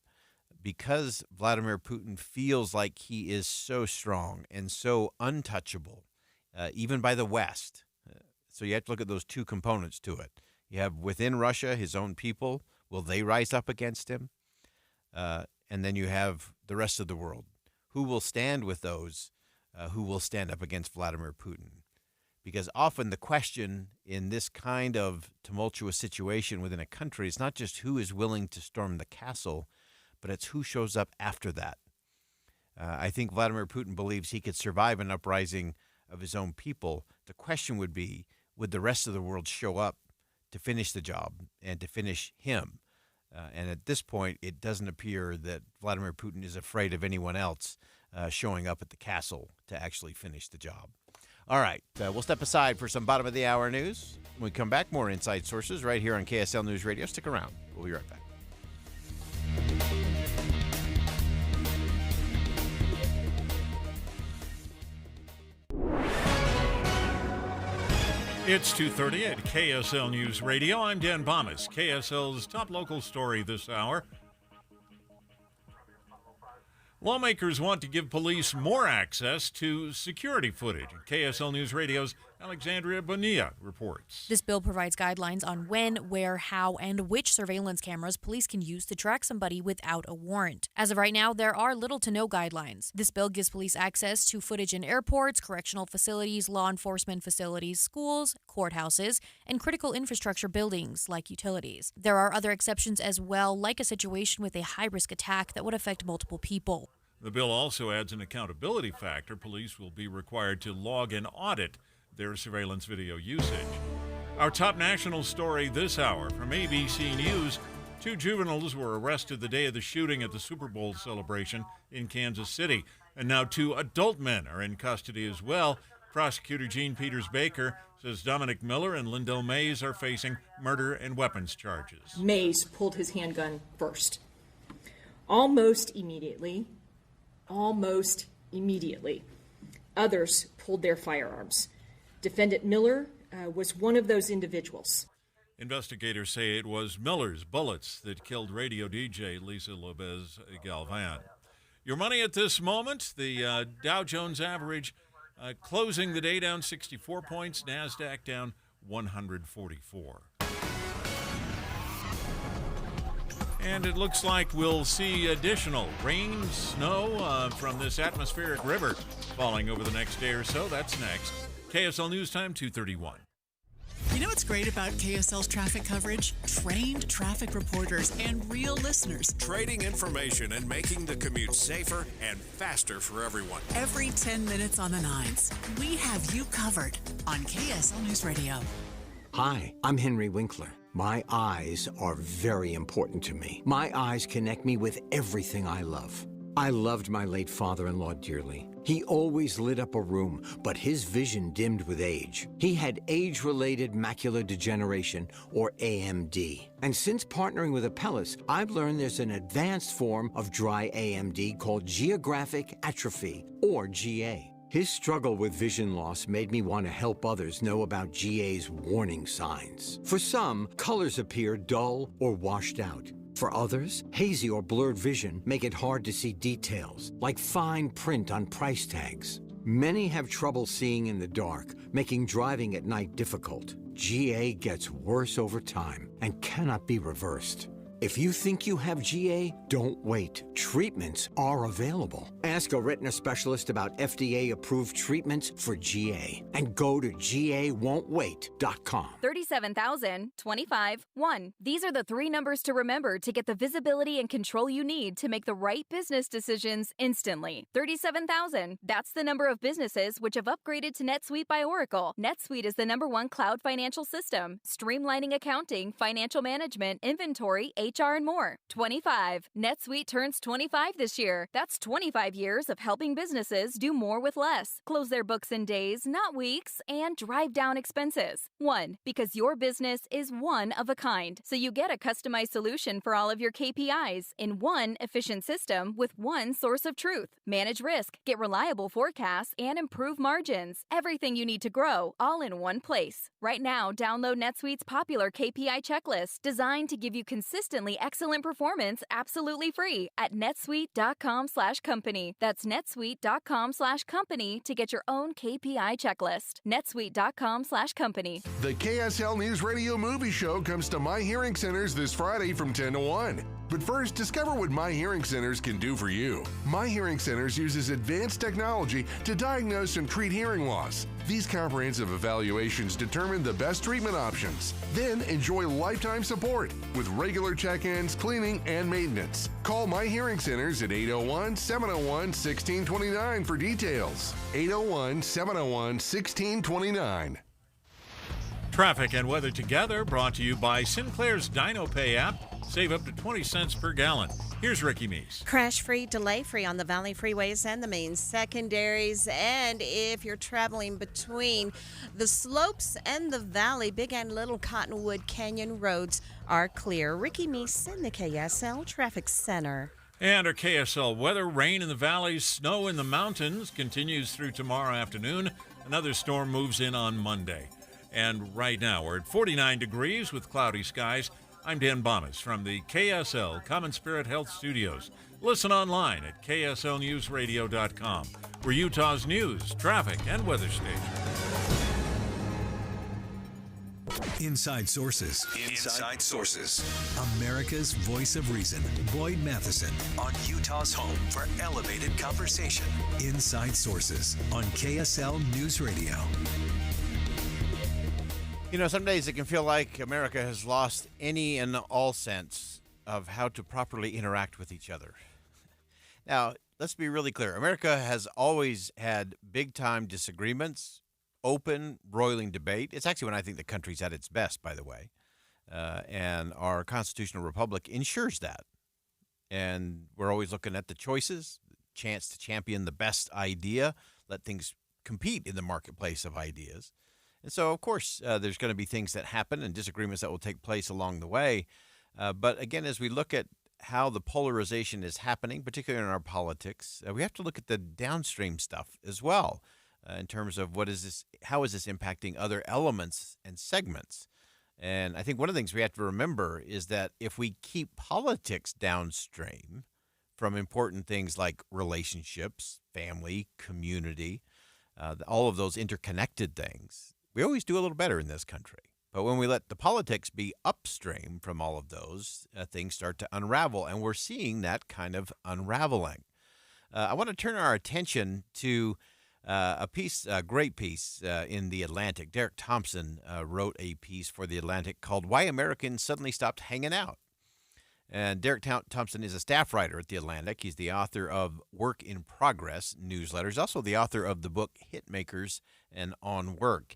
because Vladimir Putin feels like he is so strong and so untouchable, even by the West. So you have to look at those two components to it. You have within Russia his own people. Will they rise up against him? And then you have the rest of the world. Who will stand with those who will stand up against Vladimir Putin? Because often the question in this kind of tumultuous situation within a country is not just who is willing to storm the castle, but it's who shows up after that. I think Vladimir Putin believes he could survive an uprising of his own people. The question would be, would the rest of the world show up to finish the job and to finish him? And at this point, it doesn't appear that Vladimir Putin is afraid of anyone else showing up at the castle to actually finish the job. All right, we'll step aside for some bottom-of-the-hour news. When we come back, more Inside Sources right here on KSL News Radio. Stick around. We'll be right back. It's 2:30 at KSL News Radio. I'm Dan Bomas. KSL's top local story this hour. Lawmakers want to give police more access to security footage. KSL News Radio's Alexandria Bonilla reports. This bill provides guidelines on when, where, how, and which surveillance cameras police can use to track somebody without a warrant. As of right now, there are little to no guidelines. This bill gives police access to footage in airports, correctional facilities, law enforcement facilities, schools, courthouses, and critical infrastructure buildings like utilities. There are other exceptions as well, like a situation with a high-risk attack that would affect multiple people. The bill also adds an accountability factor. Police will be required to log and audit their surveillance video usage. Our top national story this hour from ABC News. 2 juveniles were arrested the day of the shooting at the Super Bowl celebration in Kansas City. And now 2 adult men are in custody as well. Prosecutor Gene Peters Baker says Dominic Miller and Lindell Mays are facing murder and weapons charges. Mays pulled his handgun first. Almost immediately, others pulled their firearms. Defendant Miller was one of those individuals. Investigators say it was Miller's bullets that killed radio DJ Lisa Lopez Galvan. Your money at this moment, the Dow Jones average closing the day down 64 points, NASDAQ down 144. And it looks like we'll see additional rain, snow from this atmospheric river falling over the next day or so. That's next. KSL News Time, 2:31. You know what's great about KSL's traffic coverage? Trained traffic reporters and real listeners. Trading information and making the commute safer and faster for everyone. Every 10 minutes on the 9s, we have you covered on KSL News Radio. Hi, I'm Henry Winkler. My eyes are very important to me. My eyes connect me with everything I love. I loved my late father-in-law dearly. He always lit up a room, but his vision dimmed with age. He had age-related macular degeneration, or AMD. And since partnering with Apellis, I've learned there's an advanced form of dry AMD called geographic atrophy, or GA. His struggle with vision loss made me want to help others know about GA's warning signs. For some, colors appear dull or washed out. For others, hazy or blurred vision make it hard to see details, like fine print on price tags. Many have trouble seeing in the dark, making driving at night difficult. GA gets worse over time and cannot be reversed. If you think you have GA, don't wait. Treatments are available. Ask a retina specialist about FDA-approved treatments for GA and go to GAWon'tWait.com. 37,000, 25, 1. These are the three numbers to remember to get the visibility and control you need to make the right business decisions instantly. 37,000. That's the number of businesses which have upgraded to NetSuite by Oracle. NetSuite is the #1 cloud financial system, streamlining accounting, financial management, inventory, HR, and more. 25. NetSuite turns 25 this year. That's 25 years of helping businesses do more with less, close their books in days, not weeks, and drive down expenses. 1. Because your business is one of a kind, so you get a customized solution for all of your KPIs in one efficient system with one source of truth. Manage risk, get reliable forecasts, and improve margins. Everything you need to grow, all in one place. Right now, download NetSuite's popular KPI checklist designed to give you consistently excellent performance absolutely free at netsuite.com/company. That's netsuite.com/company to get your own KPI checklist. netsuite.com/company. The KSL News Radio Movie Show comes to My Hearing Centers this Friday from 10 to 1. But first, discover what My Hearing Centers can do for you. My Hearing Centers uses advanced technology to diagnose and treat hearing loss. These comprehensive evaluations determine the best treatment options. Then enjoy lifetime support with regular check-ins, cleaning, and maintenance. Call My Hearing Centers at 801-701-1629 for details. 801-701-1629. Traffic and weather together brought to you by Sinclair's DinoPay app. Save up to 20 cents per gallon. Here's Ricky Meese. Crash-free, delay-free on the Valley freeways and the main secondaries. And if you're traveling between the slopes and the valley, Big and Little Cottonwood Canyon roads are clear. Ricky Meese in the KSL Traffic Center. And our KSL weather, rain in the valleys, snow in the mountains continues through tomorrow afternoon. Another storm moves in on Monday. And right now we're at 49 degrees with cloudy skies. I'm Dan Bomas from the KSL Common Spirit Health Studios. Listen online at kslnewsradio.com. We're Utah's news, traffic, and weather station. Inside Sources. Inside Sources. America's voice of reason. Boyd Matheson. On Utah's home for elevated conversation. Inside Sources on KSL News Radio. You know, some days it can feel like America has lost any and all sense of how to properly interact with each other. Now, let's be really clear. America has always had big-time disagreements, open, roiling debate. It's actually when I think the country's at its best, by the way. And our constitutional republic ensures that. And we're always looking at the choices, the chance to champion the best idea, let things compete in the marketplace of ideas. And so, of course, there's going to be things that happen and disagreements that will take place along the way. But again, as we look at how the polarization is happening, particularly in our politics, we have to look at the downstream stuff as well in terms of what is this, how is this impacting other elements and segments. And I think one of the things we have to remember is that if we keep politics downstream from important things like relationships, family, community, all of those interconnected things, we always do a little better in this country. But when we let the politics be upstream from all of those, things start to unravel, and we're seeing that kind of unraveling. I want to turn our attention to a great piece in The Atlantic. Derek Thompson wrote a piece for The Atlantic called Why Americans Suddenly Stopped Hanging Out. And Derek Thompson is a staff writer at The Atlantic. He's the author of Work in Progress newsletter. He's also the author of the book Hitmakers and On Work.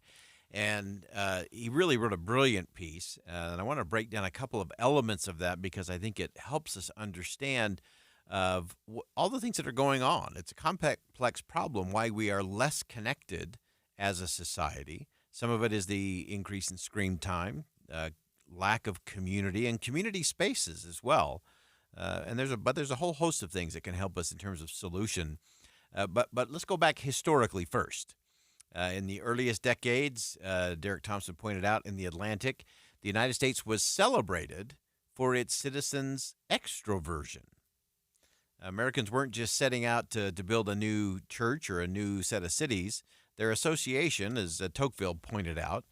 And he really wrote a brilliant piece. And I want to break down a couple of elements of that because I think it helps us understand of all the things that are going on. It's a complex problem why we are less connected as a society. Some of it is the increase in screen time, lack of community and community spaces as well. And there's a whole host of things that can help us in terms of solution. But let's go back historically first. In the earliest decades, Derek Thompson pointed out in The Atlantic, the United States was celebrated for its citizens' extroversion. Americans weren't just setting out to build a new church or a new set of cities. Their association, as Tocqueville pointed out,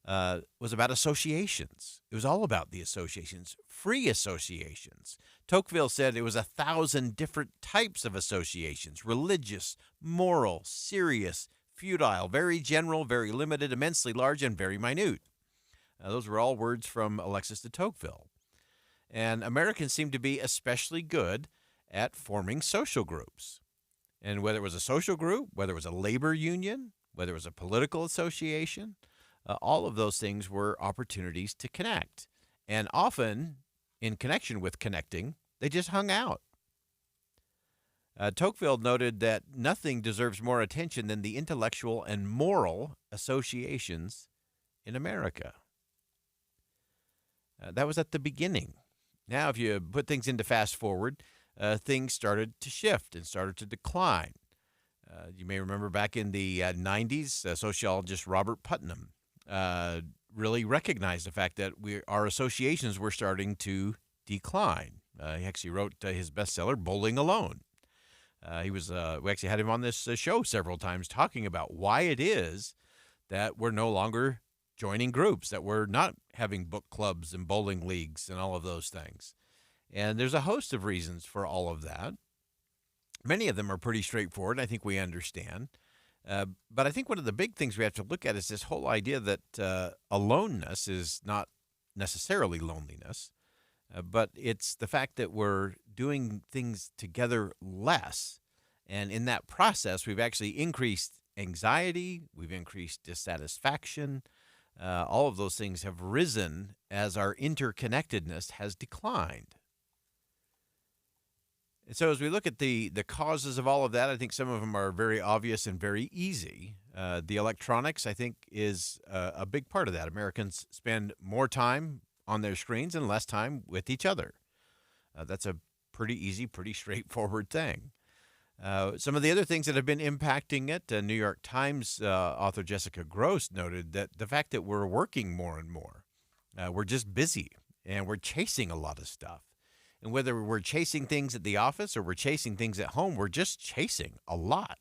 was about associations. It was all about the associations, free associations. Tocqueville said it was 1,000 different types of associations: religious, moral, serious, futile, very general, very limited, immensely large, and very minute. Those were all words from Alexis de Tocqueville. And Americans seem to be especially good at forming social groups. And whether it was a social group, whether it was a labor union, whether it was a political association, all of those things were opportunities to connect. And often, in connection with connecting, they just hung out. Tocqueville noted that nothing deserves more attention than the intellectual and moral associations in America. That was at the beginning. Now, if you put things into fast forward, things started to shift and started to decline. You may remember back in the 90s, sociologist Robert Putnam really recognized the fact that our associations were starting to decline. He actually wrote his bestseller, Bowling Alone. We actually had him on this show several times talking about why it is that we're no longer joining groups, that we're not having book clubs and bowling leagues and all of those things. And there's a host of reasons for all of that. Many of them are pretty straightforward. I think we understand. But I think one of the big things we have to look at is this whole idea that aloneness is not necessarily loneliness, but it's the fact that we're doing things together less. And in that process, we've actually increased anxiety, we've increased dissatisfaction. All of those things have risen as our interconnectedness has declined. And so as we look at the causes of all of that, I think some of them are very obvious and very easy. The electronics, I think, is a big part of that. Americans spend more time on their screens and less time with each other. That's a pretty easy, pretty straightforward thing. Some of the other things that have been impacting it, New York Times author Jessica Gross noted that the fact that we're working more and more, we're just busy and we're chasing a lot of stuff. And whether we're chasing things at the office or we're chasing things at home, we're just chasing a lot.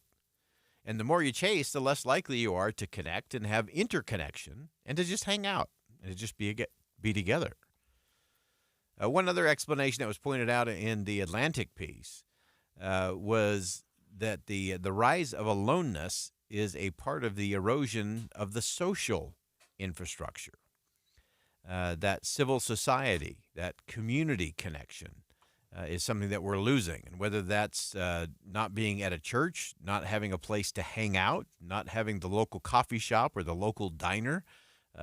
And the more you chase, the less likely you are to connect and have interconnection and to just hang out and to just be together. One other explanation that was pointed out in the Atlantic piece was that the rise of aloneness is a part of the erosion of the social infrastructure. That civil society, that community connection is something that we're losing. And whether that's not being at a church, not having a place to hang out, not having the local coffee shop or the local diner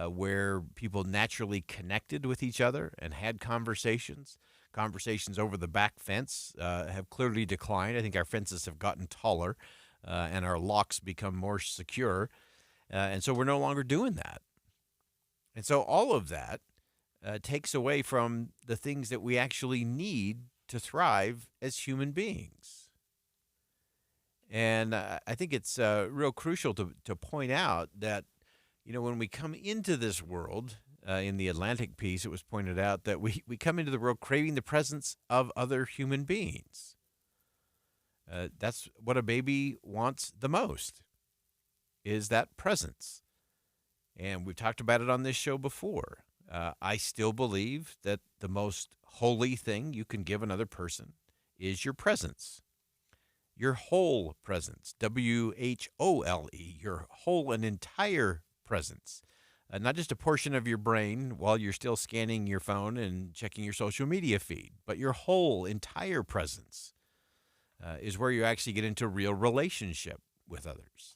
where people naturally connected with each other and had conversations. Conversations over the back fence have clearly declined. I think our fences have gotten taller and our locks become more secure. And so we're no longer doing that. And so all of that takes away from the things that we actually need to thrive as human beings. And I think it's real crucial to point out that, you know, when we come into this world, in the Atlantic piece, it was pointed out that we come into the world craving the presence of other human beings. That's what a baby wants the most, is that presence. And we've talked about it on this show before. I still believe that the most holy thing you can give another person is your presence. Your whole presence, W-H-O-L-E, your whole and entire presence. Not just a portion of your brain while you're still scanning your phone and checking your social media feed, but your whole entire presence is where you actually get into real relationship with others.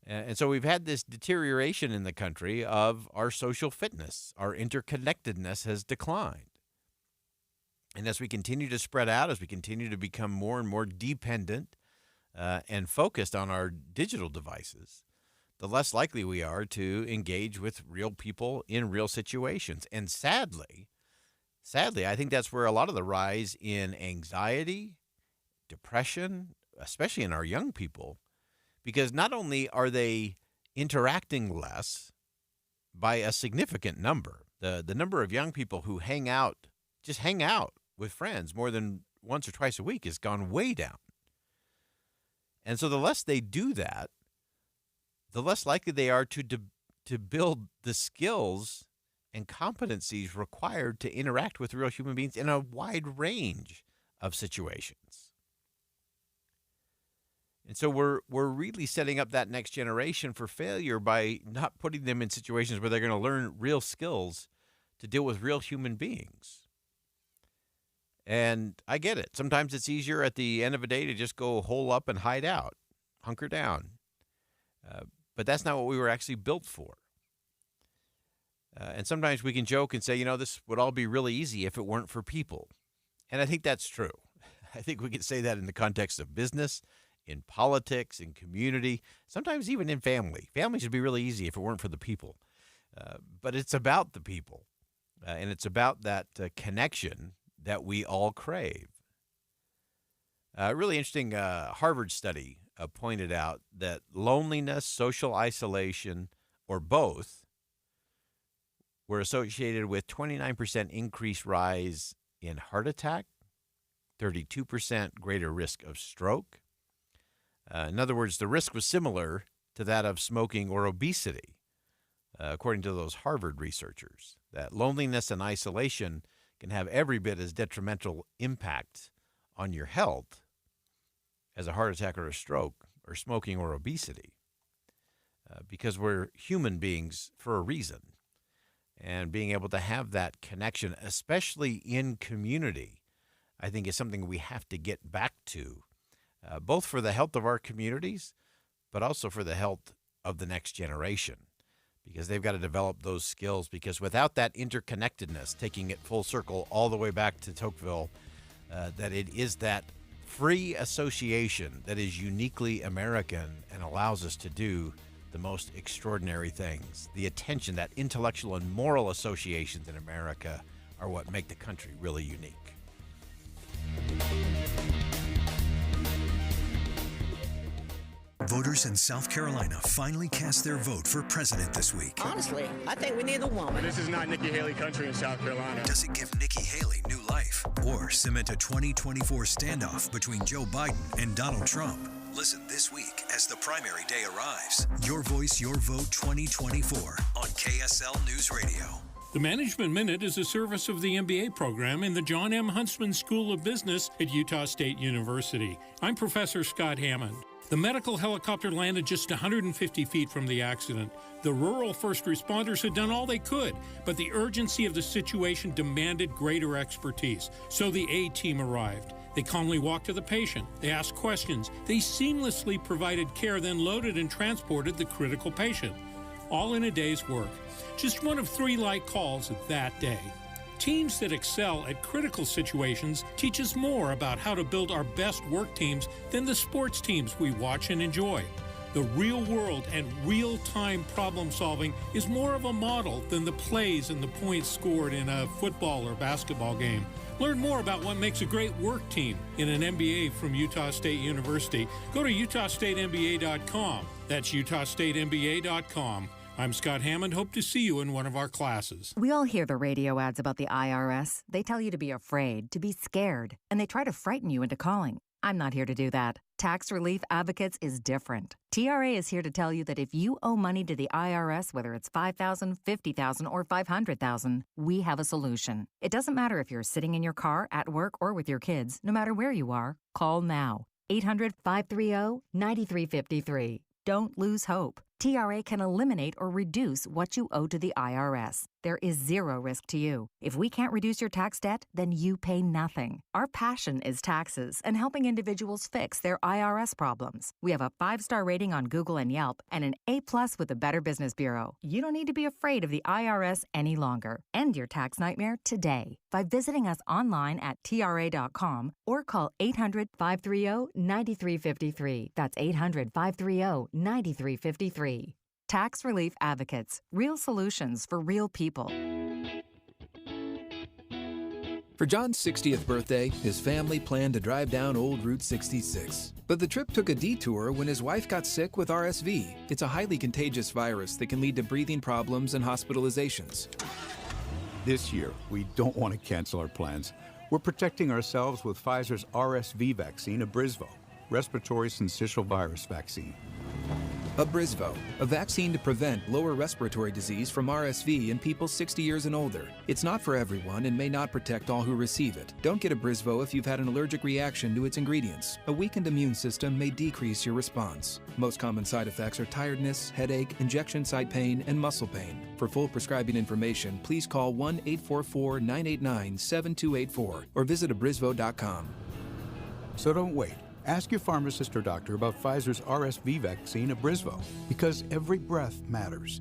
And so we've had this deterioration in the country of our social fitness. Our interconnectedness has declined. And as we continue to spread out, as we continue to become more and more dependent and focused on our digital devices, the less likely we are to engage with real people in real situations. And sadly, I think that's where a lot of the rise in anxiety, depression, especially in our young people, because not only are they interacting less by a significant number, the number of young people who hang out just hang out with friends more than once or twice a week has gone way down. And so the less they do that, the less likely they are to build the skills and competencies required to interact with real human beings in a wide range of situations. And so we're really setting up that next generation for failure by not putting them in situations where they're going to learn real skills to deal with real human beings. And I get it. Sometimes it's easier at the end of a day to just go hole up and hide out, hunker down. But that's not what we were actually built for. And sometimes we can joke and say, this would all be really easy if it weren't for people. And I think that's true. I think we can say that in the context of business, in politics, in community, sometimes even in family. Family should be really easy if it weren't for the people. But it's about the people. And it's about that connection that we all crave. A really interesting Harvard study pointed out that loneliness, social isolation, or both were associated with 29% increased rise in heart attack, 32% greater risk of stroke. In other words, the risk was similar to that of smoking or obesity, according to those Harvard researchers, that loneliness and isolation can have every bit as detrimental impact on your health as a heart attack or a stroke or smoking or obesity, because we're human beings for a reason. And being able to have that connection, especially in community, I think is something we have to get back to, both for the health of our communities, but also for the health of the next generation, because they've got to develop those skills, because without that interconnectedness, taking it full circle all the way back to Tocqueville, that it is that free association that is uniquely American and allows us to do the most extraordinary things. The attention, that intellectual and moral associations in America are what make the country really unique. Voters in South Carolina finally cast their vote for president this week. Honestly, I think we need a woman. This is not Nikki Haley country in South Carolina. Does it give Nikki Haley new life or cement a 2024 standoff between Joe Biden and Donald Trump? Listen this week as the primary day arrives. Your Voice, Your Vote 2024 on KSL News Radio. The Management Minute is a service of the MBA program in the John M. Huntsman School of Business at Utah State University. I'm Professor Scott Hammond. The medical helicopter landed just 150 feet from the accident. The rural first responders had done all they could, but the urgency of the situation demanded greater expertise. So the A-team arrived. They calmly walked to the patient. They asked questions. They seamlessly provided care, then loaded and transported the critical patient. All in a day's work. Just one of 3 light calls that day. Teams that excel at critical situations teach us more about how to build our best work teams than the sports teams we watch and enjoy. The real world and real-time problem solving is more of a model than the plays and the points scored in a football or basketball game. Learn more about what makes a great work team in an MBA from Utah State University. Go to utahstatemba.com. That's utahstatemba.com. I'm Scott Hammond. Hope to see you in one of our classes. We all hear the radio ads about the IRS. They tell you to be afraid, to be scared, and they try to frighten you into calling. I'm not here to do that. Tax Relief Advocates is different. TRA is here to tell you that if you owe money to the IRS, whether it's $5,000, $50,000, or $500,000, we have a solution. It doesn't matter if you're sitting in your car, at work, or with your kids. No matter where you are, call now. 800-530-9353. Don't lose hope. TRA can eliminate or reduce what you owe to the IRS. There is zero risk to you. If we can't reduce your tax debt, then you pay nothing. Our passion is taxes and helping individuals fix their IRS problems. We have a 5-star rating on Google and Yelp and an A+ with the Better Business Bureau. You don't need to be afraid of the IRS any longer. End your tax nightmare today by visiting us online at TRA.com or call 800-530-9353. That's 800-530-9353. Tax Relief Advocates. Real solutions for real people. For John's 60th birthday, his family planned to drive down Old Route 66. But the trip took a detour when his wife got sick with RSV. It's a highly contagious virus that can lead to breathing problems and hospitalizations. This year, we don't want to cancel our plans. We're protecting ourselves with Pfizer's RSV vaccine, Abrysvo, respiratory syncytial virus vaccine. Abrysvo, a vaccine to prevent lower respiratory disease from RSV in people 60 years and older. It's not for everyone and may not protect all who receive it. Don't get Abrysvo if you've had an allergic reaction to its ingredients. A weakened immune system may decrease your response. Most common side effects are tiredness, headache, injection site pain, and muscle pain. For full prescribing information, please call 1-844-989-7284 or visit abrysvo.com. So don't wait. Ask your pharmacist or doctor about Pfizer's RSV vaccine, Abrysvo, because every breath matters.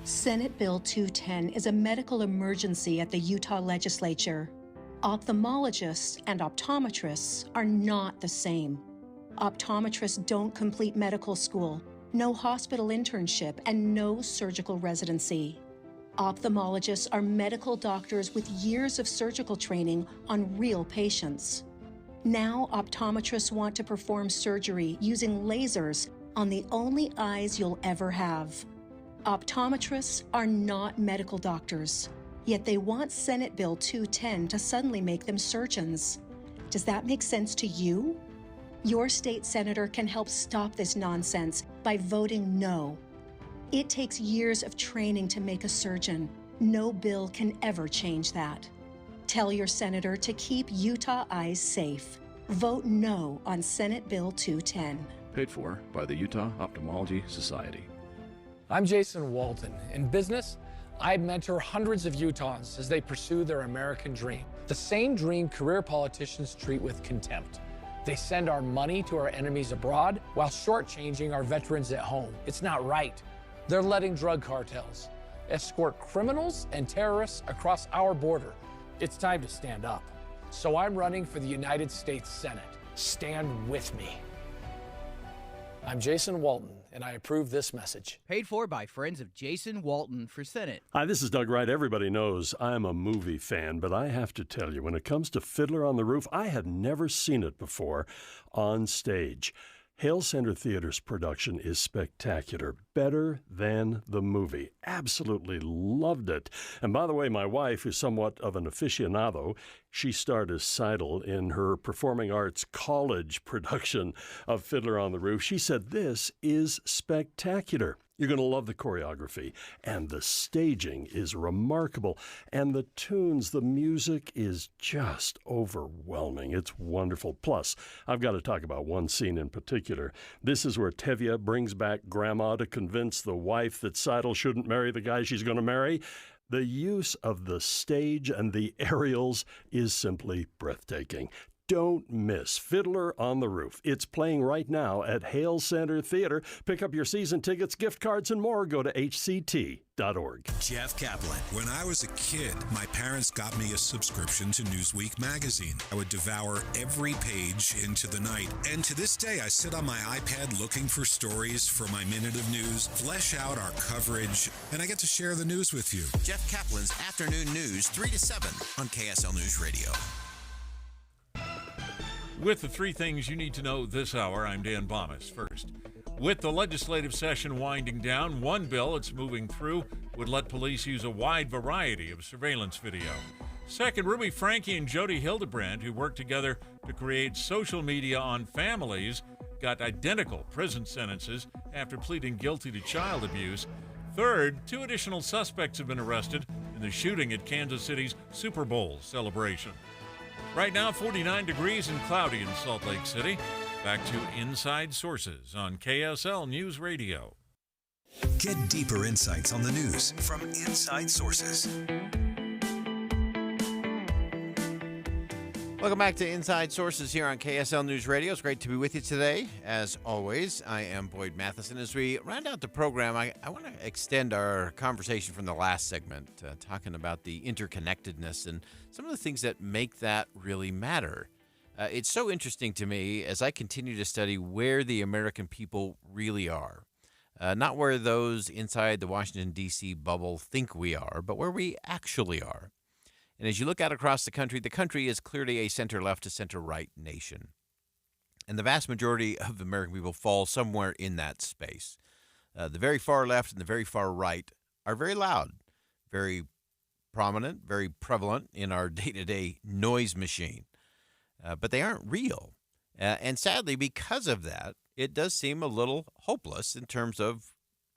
Senate Bill 210 is a medical emergency at the Utah legislature. Ophthalmologists and optometrists are not the same. Optometrists don't complete medical school, no hospital internship, and no surgical residency. Ophthalmologists are medical doctors with years of surgical training on real patients. Now, optometrists want to perform surgery using lasers on the only eyes you'll ever have. Optometrists are not medical doctors, yet they want Senate Bill 210 to suddenly make them surgeons. Does that make sense to you? Your state senator can help stop this nonsense by voting no. It takes years of training to make a surgeon. No bill can ever change that. Tell your senator to keep Utah eyes safe. Vote no on Senate Bill 210. Paid for by the Utah Ophthalmology Society. I'm Jason Walton. In business, I mentor hundreds of Utahns as they pursue their American dream. The same dream career politicians treat with contempt. They send our money to our enemies abroad while shortchanging our veterans at home. It's not right. They're letting drug cartels escort criminals and terrorists across our border. It's time to stand up. So I'm running for the United States Senate. Stand with me. I'm Jason Walton, and I approve this message. Paid for by friends of Jason Walton for Senate. Hi, this is Doug Wright. Everybody knows I'm a movie fan, but I have to tell you, when it comes to Fiddler on the Roof, I have never seen it before on stage. Hale Center Theater's production is spectacular, better than the movie. Absolutely loved it. And by the way, my wife, who's somewhat of an aficionado, she starred as Seidel in her performing arts college production of Fiddler on the Roof. She said, this is spectacular. You're going to love the choreography, and the staging is remarkable, and the tunes, the music is just overwhelming. It's wonderful. Plus, I've got to talk about one scene in particular. This is where Tevye brings back Grandma to convince the wife that Seidel shouldn't marry the guy she's going to marry. The use of the stage and the aerials is simply breathtaking. Don't miss Fiddler on the Roof. It's playing right now at Hale Center Theater. Pick up your season tickets, gift cards, and more. Go to hct.org. Jeff Kaplan. When I was a kid, my parents got me a subscription to Newsweek magazine. I would devour every page into the night. And to this day, I sit on my iPad looking for stories for my Minute of News, flesh out our coverage, and I get to share the news with you. Jeff Kaplan's Afternoon News, 3 to 7 on KSL News Radio. With the three things you need to know this hour, I'm Dan Bomas. First, with the legislative session winding down, one bill it's moving through would let police use a wide variety of surveillance video. Second, Ruby Frankie and Jody Hildebrandt, who worked together to create social media on families, got identical prison sentences after pleading guilty to child abuse. Third, 2 additional suspects have been arrested in the shooting at Kansas City's Super Bowl celebration. Right now, 49 degrees and cloudy in Salt Lake City. Back to Inside Sources on KSL News Radio. Get deeper insights on the news from Inside Sources. Welcome back to Inside Sources here on KSL News Radio. It's great to be with you today. As always, I am Boyd Matheson. As we round out the program, I want to extend our conversation from the last segment, talking about the interconnectedness and some of the things that make that really matter. It's so interesting to me as I continue to study where the American people really are. Not where those inside the Washington, D.C. bubble think we are, but where we actually are. And as you look out across the country is clearly a center-left to center-right nation. And the vast majority of American people fall somewhere in that space. The very far left and the very far right are very loud. very prominent, very prevalent in our day-to-day noise machine. But they aren't real. And sadly, because of that, it does seem a little hopeless in terms of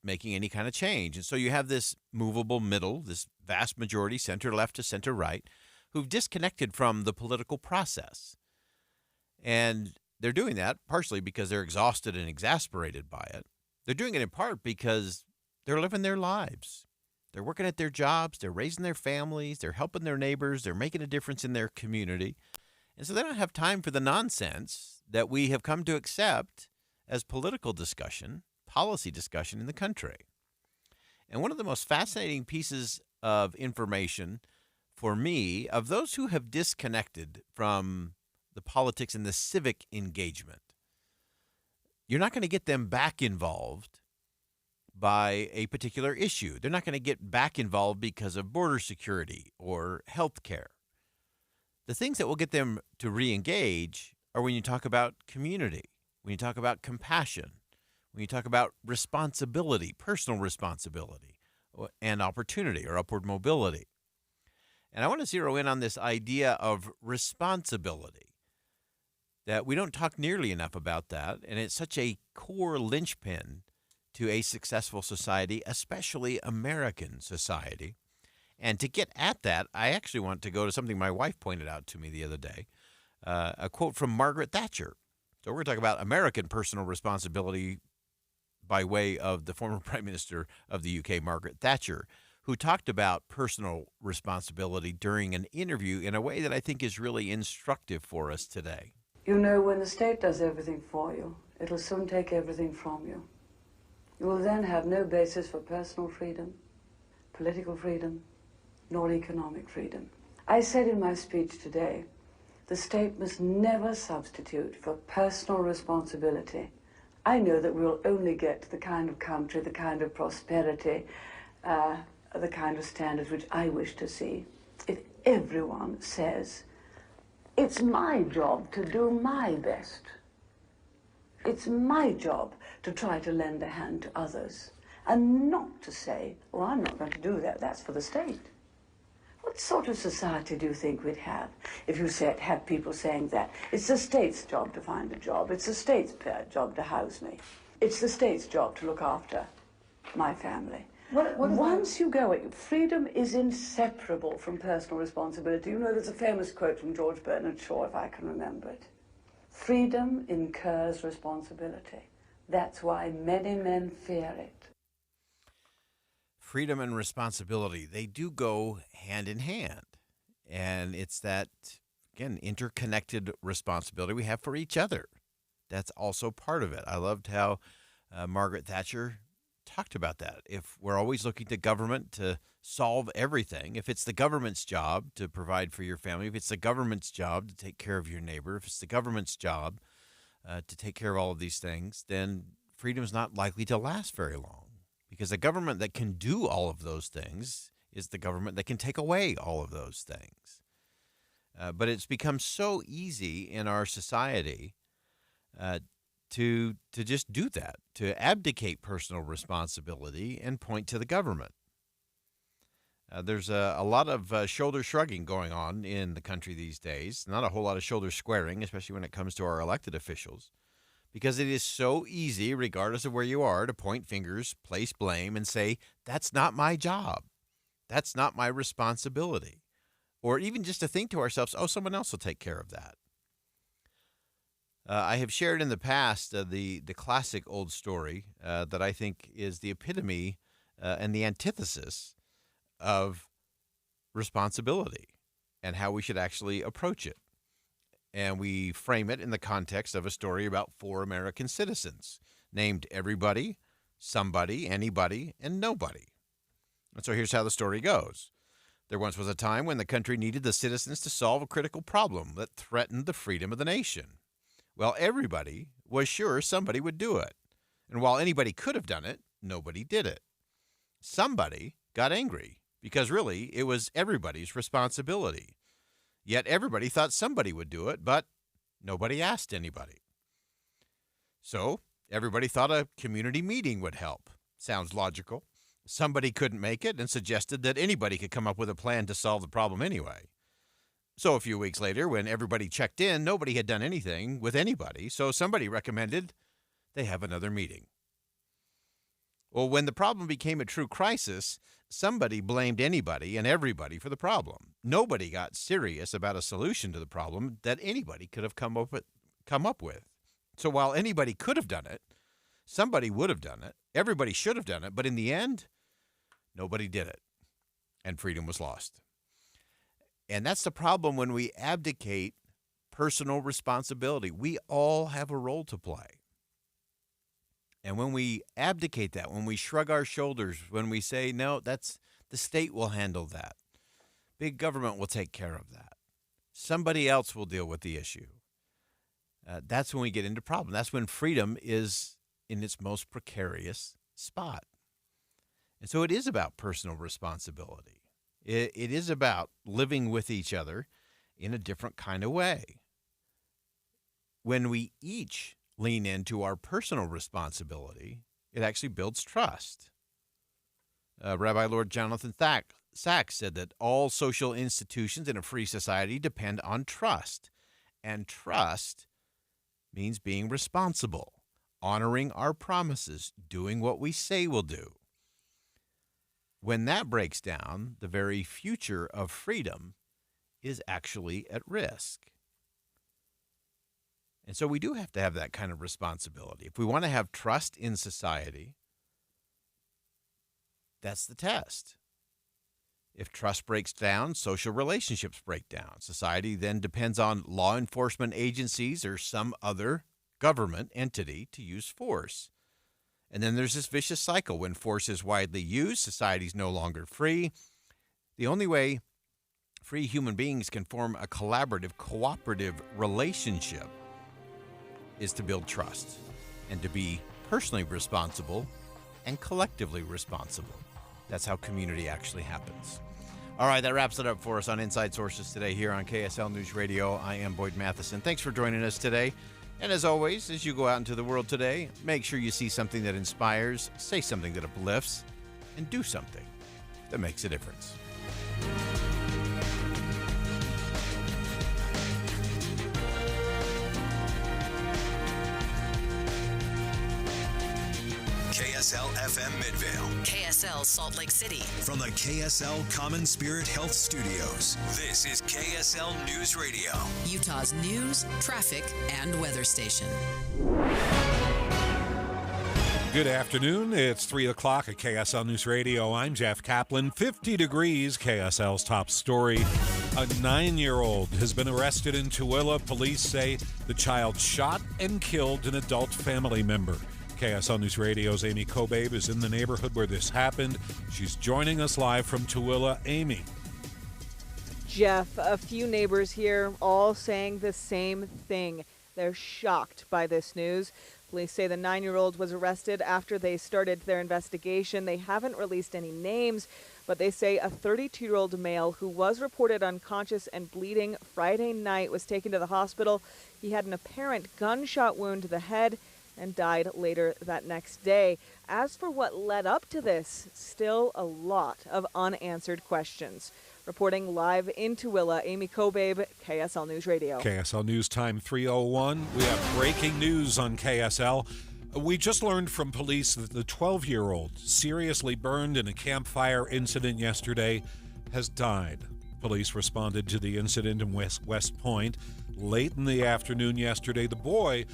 making any kind of change. And so you have this movable middle, this vast majority, center left to center right, who've disconnected from the political process. And they're doing that partially because they're exhausted and exasperated by it. They're doing it in part because they're living their lives. They're working at their jobs, they're raising their families, they're helping their neighbors, they're making a difference in their community. And so they don't have time for the nonsense that we have come to accept as political discussion, policy discussion in the country. And one of the most fascinating pieces of information for me, of those who have disconnected from the politics and the civic engagement, you're not going to get them back involved by a particular issue. They're not going to get back involved because of border security or health care. The things that will get them to re-engage are when you talk about community, when you talk about compassion, when you talk about responsibility, personal responsibility, and opportunity or upward mobility. And I want to zero in on this idea of responsibility, that we don't talk nearly enough about that, and it's such a core linchpin to a successful society, especially American society. And to get at that, I actually want to go to something my wife pointed out to me the other day, a quote from Margaret Thatcher. So we're going to talk about American personal responsibility by way of the former Prime Minister of the UK, Margaret Thatcher, who talked about personal responsibility during an interview in a way that I think is really instructive for us today. You know, when the state does everything for you, it'll soon take everything from you. You will then have no basis for personal freedom, political freedom, nor economic freedom. I said in my speech today, the state must never substitute for personal responsibility. I know that we'll only get the kind of country, the kind of prosperity, the kind of standards which I wish to see if everyone says, it's my job to do my best. It's my job to try to lend a hand to others, and not to say, well, I'm not going to do that, that's for the state. What sort of society do you think we'd have if you had people saying that? It's the state's job to find a job, it's the state's job to house me, it's the state's job to look after my family. Once you go, freedom is inseparable from personal responsibility. You know, there's a famous quote from George Bernard Shaw, if I can remember it. Freedom incurs responsibility. That's why many men fear it. Freedom and responsibility, they do go hand in hand. And it's that, again, interconnected responsibility we have for each other. That's also part of it. I loved how Margaret Thatcher talked about that. If we're always looking to government to solve everything, if it's the government's job to provide for your family, if it's the government's job to take care of your neighbor, if it's the government's job to take care of all of these things, then freedom is not likely to last very long. Because the government that can do all of those things is the government that can take away all of those things. But it's become so easy in our society to just do that, to abdicate personal responsibility and point to the government. There's a lot of shoulder shrugging going on in the country these days, not a whole lot of shoulder squaring, especially when it comes to our elected officials, because it is so easy, regardless of where you are, to point fingers, place blame, and say, that's not my job. That's not my responsibility. Or even just to think to ourselves, oh, someone else will take care of that. I have shared in the past the classic old story that I think is the epitome and the antithesis of responsibility and how we should actually approach it. And we frame it in the context of a story about 4 American citizens named Everybody, Somebody, Anybody, and Nobody. And so here's how the story goes. There once was a time when the country needed the citizens to solve a critical problem that threatened the freedom of the nation. Well, everybody was sure somebody would do it. And while anybody could have done it, nobody did it. Somebody got angry because really it was everybody's responsibility. Yet everybody thought somebody would do it, but nobody asked anybody. So everybody thought a community meeting would help. Sounds logical. Somebody couldn't make it and suggested that anybody could come up with a plan to solve the problem anyway. So a few weeks later, when everybody checked in, nobody had done anything with anybody, so somebody recommended they have another meeting. Well, when the problem became a true crisis, somebody blamed anybody and everybody for the problem. Nobody got serious about a solution to the problem that anybody could have come up with. So while anybody could have done it, somebody would have done it, everybody should have done it, but in the end, nobody did it, and freedom was lost. And that's the problem when we abdicate personal responsibility. We all have a role to play. And when we abdicate that, when we shrug our shoulders, when we say, no, that's the state will handle that. Big government will take care of that. Somebody else will deal with the issue. That's when we get into problem. That's when freedom is in its most precarious spot. And so it is about personal responsibility. It is about living with each other in a different kind of way. When we each lean into our personal responsibility, it actually builds trust. Rabbi Lord Jonathan Sachs said that all social institutions in a free society depend on trust. And trust means being responsible, honoring our promises, doing what we say we'll do. When that breaks down, the very future of freedom is actually at risk. And so we do have to have that kind of responsibility. If we want to have trust in society, that's the test. If trust breaks down, social relationships break down. Society then depends on law enforcement agencies or some other government entity to use force. And then there's this vicious cycle. When force is widely used, society is no longer free. The only way free human beings can form a collaborative, cooperative relationship is to build trust and to be personally responsible and collectively responsible. That's how community actually happens. All right, that wraps it up for us on Inside Sources today here on KSL News Radio. I am Boyd Matheson. Thanks for joining us today. And as always, as you go out into the world today, make sure you see something that inspires, say something that uplifts, and do something that makes a difference. KSL FM Midvale. KSL Salt Lake City. From the KSL Common Spirit Health Studios, this is KSL News Radio. Utah's news, traffic, and weather station. Good afternoon. It's 3 o'clock at KSL News Radio. I'm Jeff Kaplan. 50 degrees, KSL's top story. A 9-year-old has been arrested in Tooele. Police say the child shot and killed an adult family member. KSL News Radio's Amy Kobabe is in the neighborhood where this happened. She's joining us live from Tooele. Amy. Jeff, a few neighbors here all saying the same thing. They're shocked by this news. Police say the 9-year-old was arrested after they started their investigation. They haven't released any names, but they say a 32-year-old male who was reported unconscious and bleeding Friday night was taken to the hospital. He had an apparent gunshot wound to the head and died later that next day. As for what led up to this, still a lot of unanswered questions. Reporting live in Tooele, Amy Kobabe, KSL News Radio. KSL News Time 3:01. We have breaking news on KSL. We just learned from police that the 12-year-old seriously burned in a campfire incident yesterday has died. Police responded to the incident in West Point late in the afternoon yesterday. The boy